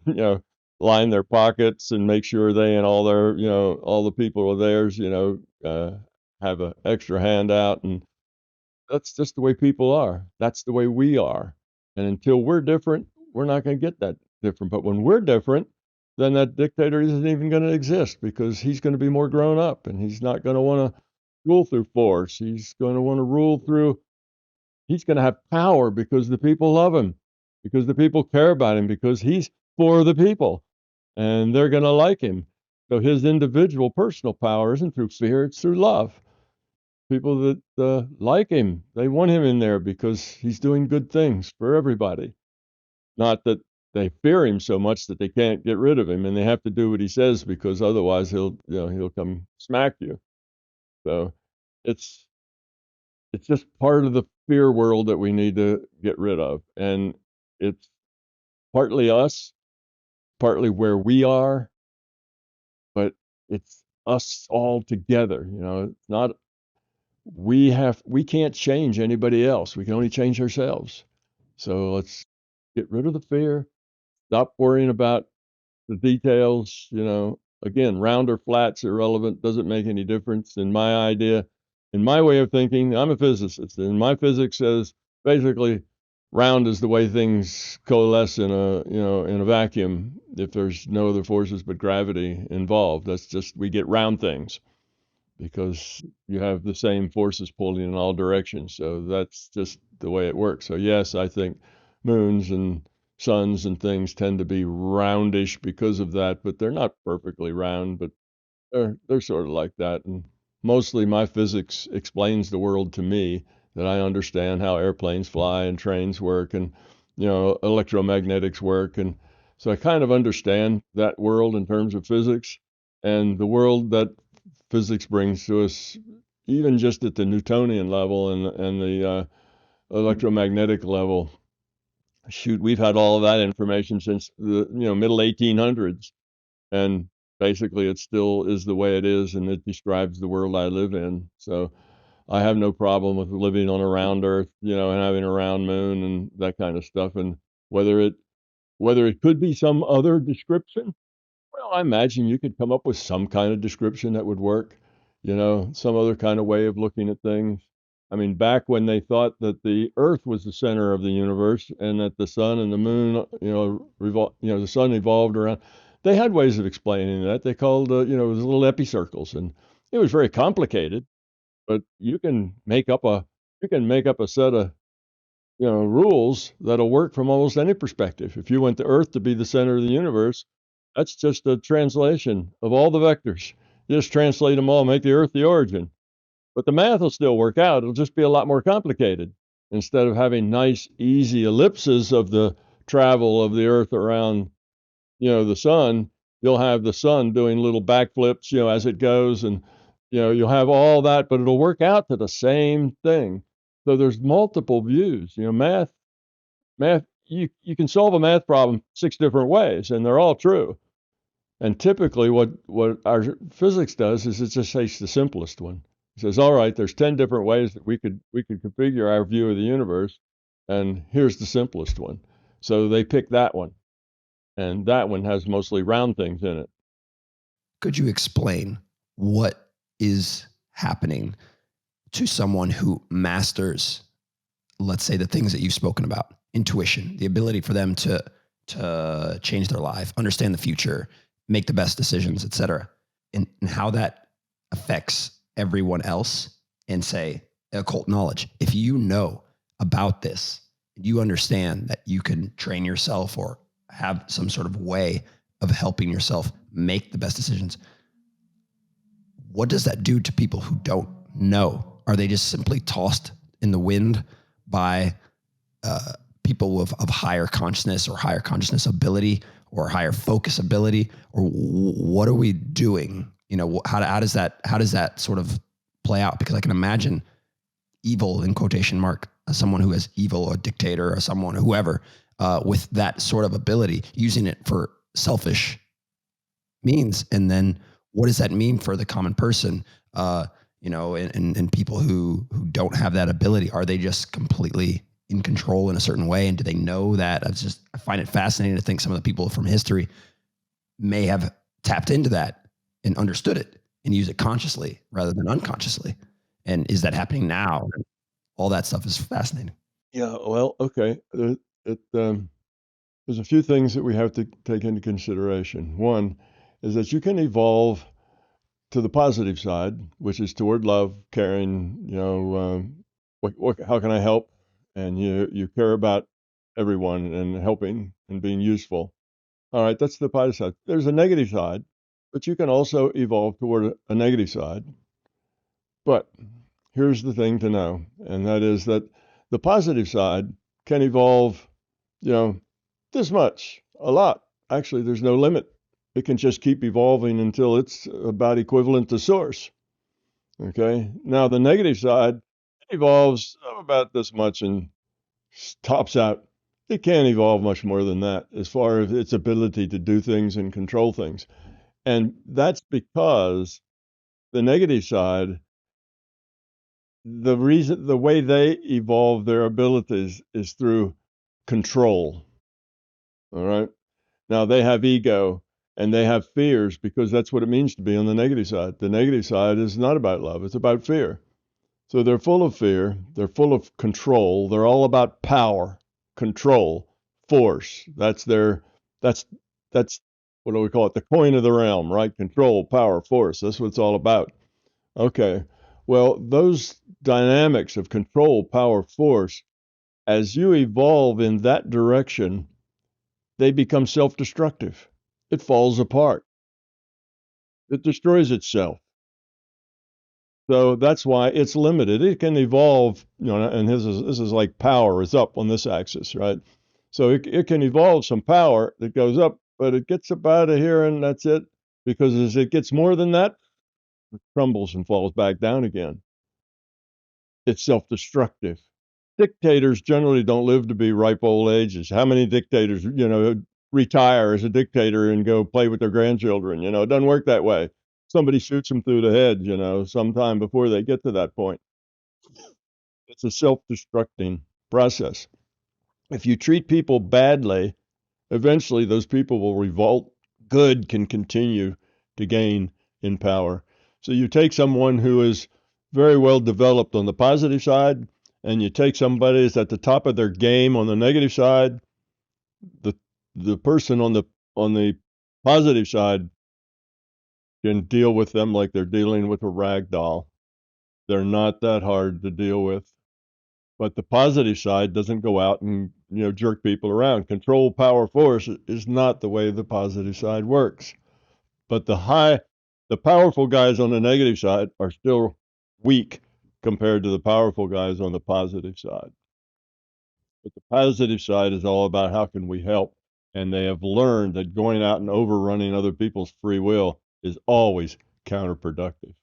Line their pockets and make sure they and all their, all the people of theirs, have an extra handout. And that's just the way people are. That's the way we are. And until we're different, we're not going to get that different. But when we're different, then that dictator isn't even going to exist, because he's going to be more grown up, and he's not going to want to rule through force. He's going to want to rule through, he's going to have power because the people love him, because the people care about him, because he's for the people. And they're going to like him. So his individual personal power isn't through fear, it's through love. People that like him, they want him in there because he's doing good things for everybody. Not that they fear him so much that they can't get rid of him, and they have to do what he says because otherwise he'll come smack you. So it's just part of the fear world that we need to get rid of, and it's partly us, partly where we are, but it's us all together. It's not we can't change anybody else. We can only change ourselves. So let's get rid of the fear. Stop worrying about the details. Again, round or flat's irrelevant. Doesn't make any difference. In my idea, in my way of thinking, I'm a physicist, and my physics says basically round is the way things coalesce in a vacuum if there's no other forces but gravity involved. That's just we get round things because you have the same forces pulling in all directions. So that's just the way it works. So yes, I think moons and suns and things tend to be roundish because of that, but they're not perfectly round, but they're sort of like that. And mostly my physics explains the world to me, that I understand how airplanes fly and trains work and electromagnetics work. And so I kind of understand that world in terms of physics, and the world that physics brings to us, even just at the Newtonian level and the electromagnetic level. Shoot, we've had all of that information since the middle 1800s, and basically it still is the way it is, and it describes the world I live in. So I have no problem with living on a round Earth, and having a round moon and that kind of stuff. And whether it could be some other description, well, I imagine you could come up with some kind of description that would work, some other kind of way of looking at things. I mean, back when they thought that the Earth was the center of the universe and that the sun and the moon, the sun evolved around, they had ways of explaining that. They called, it was little epicircles, and it was very complicated. But you can make up a set of rules that'll work from almost any perspective. If you want the Earth to be the center of the universe, that's just a translation of all the vectors. You just translate them all, make the Earth the origin. But the math will still work out. It'll just be a lot more complicated. Instead of having nice, easy ellipses of the travel of the Earth around, the sun, you'll have the sun doing little backflips, as it goes, and you'll have all that, but it'll work out to the same thing. So there's multiple views. Math, you can solve a math problem 6 different ways, and they're all true. And typically what our physics does is it just takes the simplest one. It says, all right, there's 10 different ways that we could configure our view of the universe, and here's the simplest one. So they pick that one, and that one has mostly round things in it. Could you explain what is happening to someone who masters, let's say, the things that you've spoken about? Intuition, the ability for them to change their life, understand the future, make the best decisions, etc., and how that affects everyone else, and say occult knowledge. If you know about this, you understand that you can train yourself or have some sort of way of helping yourself make the best decisions. What does that do to people who don't know? Are they just simply tossed in the wind by people of higher consciousness or higher consciousness ability or higher focus ability? Or what are we doing? How does that sort of play out? Because I can imagine evil, in quotation mark, someone who has evil, a dictator or someone, whoever, with that sort of ability, using it for selfish means. And then what does that mean for the common person, and people who don't have that ability? Are they just completely in control in a certain way? And do they know that? I find it fascinating to think some of the people from history may have tapped into that and understood it and use it consciously rather than unconsciously. And is that happening now? All that stuff is fascinating. Yeah, well, okay. There's a few things that we have to take into consideration. One is that you can evolve to the positive side, which is toward love, caring, how can I help? And you care about everyone and helping and being useful. All right, that's the positive side. There's a negative side, but you can also evolve toward a negative side. But here's the thing to know, and that is that the positive side can evolve, this much. A lot. Actually, there's no limit. It can just keep evolving until it's about equivalent to source. Okay. Now, the negative side evolves about this much and tops out. It can't evolve much more than that as far as its ability to do things and control things. And that's because the negative side, the way they evolve their abilities is through control. All right. Now they have ego and they have fears because that's what it means to be on the negative side. The negative side is not about love, it's about fear. So they're full of fear, they're full of control, they're all about power, control, force. That's what do we call it? The coin of the realm, right? Control, power, force. That's what it's all about. Okay. Well, those dynamics of control, power, force, as you evolve in that direction, they become self-destructive. It falls apart. It destroys itself. So that's why it's limited. It can evolve, and this is like power is up on this axis, right? So it can evolve some power that goes up, but it gets up out of here and that's it. Because as it gets more than that, it crumbles and falls back down again. It's self-destructive. Dictators generally don't live to be ripe old ages. How many dictators, retire as a dictator and go play with their grandchildren? It doesn't work that way. Somebody shoots them through the head, sometime before they get to that point. It's a self-destructing process. If you treat people badly, eventually those people will revolt. Good can continue to gain in power. So you take someone who is very well developed on the positive side, and you take somebody who's at the top of their game on the negative side, the person on the positive side can deal with them like they're dealing with a rag doll. They're not that hard to deal with. But the positive side doesn't go out and jerk people around. Control, power, force is not the way the positive side works. But the powerful guys on the negative side are still weak compared to the powerful guys on the positive side. But the positive side is all about how can we help. And they have learned that going out and overrunning other people's free will is always counterproductive.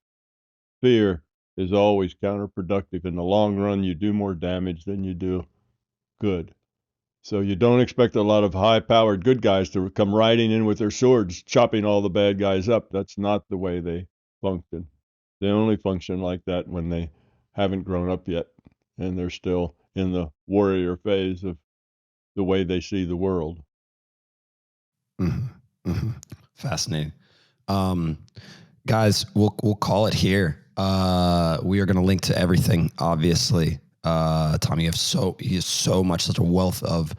Fear is always counterproductive. In the long run, you do more damage than you do good. So you don't expect a lot of high-powered good guys to come riding in with their swords, chopping all the bad guys up. That's not the way they function. They only function like that when they haven't grown up yet, and they're still in the warrior phase of the way they see the world. Mm-hmm. Mm-hmm. Fascinating. Guys, we'll call it here. We are going to link to everything, obviously. Tom, he has so much, such a wealth of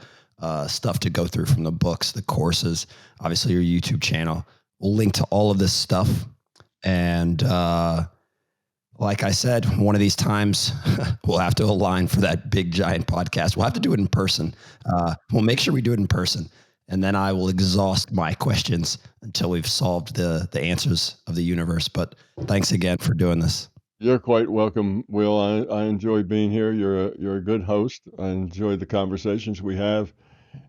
stuff to go through, from the books, the courses, obviously your YouTube channel. We'll link to all of this stuff. And like I said, one of these times we'll have to align for that big giant podcast. We'll have to do it in person. We'll make sure we do it in person. And then I will exhaust my questions until we've solved the answers of the universe. But thanks again for doing this. You're quite welcome, Will. I enjoy being here. You're a good host. I enjoy the conversations we have,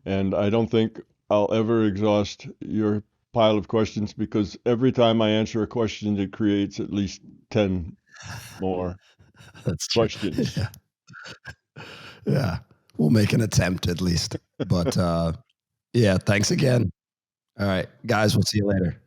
and I don't think I'll ever exhaust your pile of questions, because every time I answer a question, it creates at least 10 more That's questions. Yeah. Yeah, we'll make an attempt at least. But yeah, thanks again. All right, guys, we'll see you later.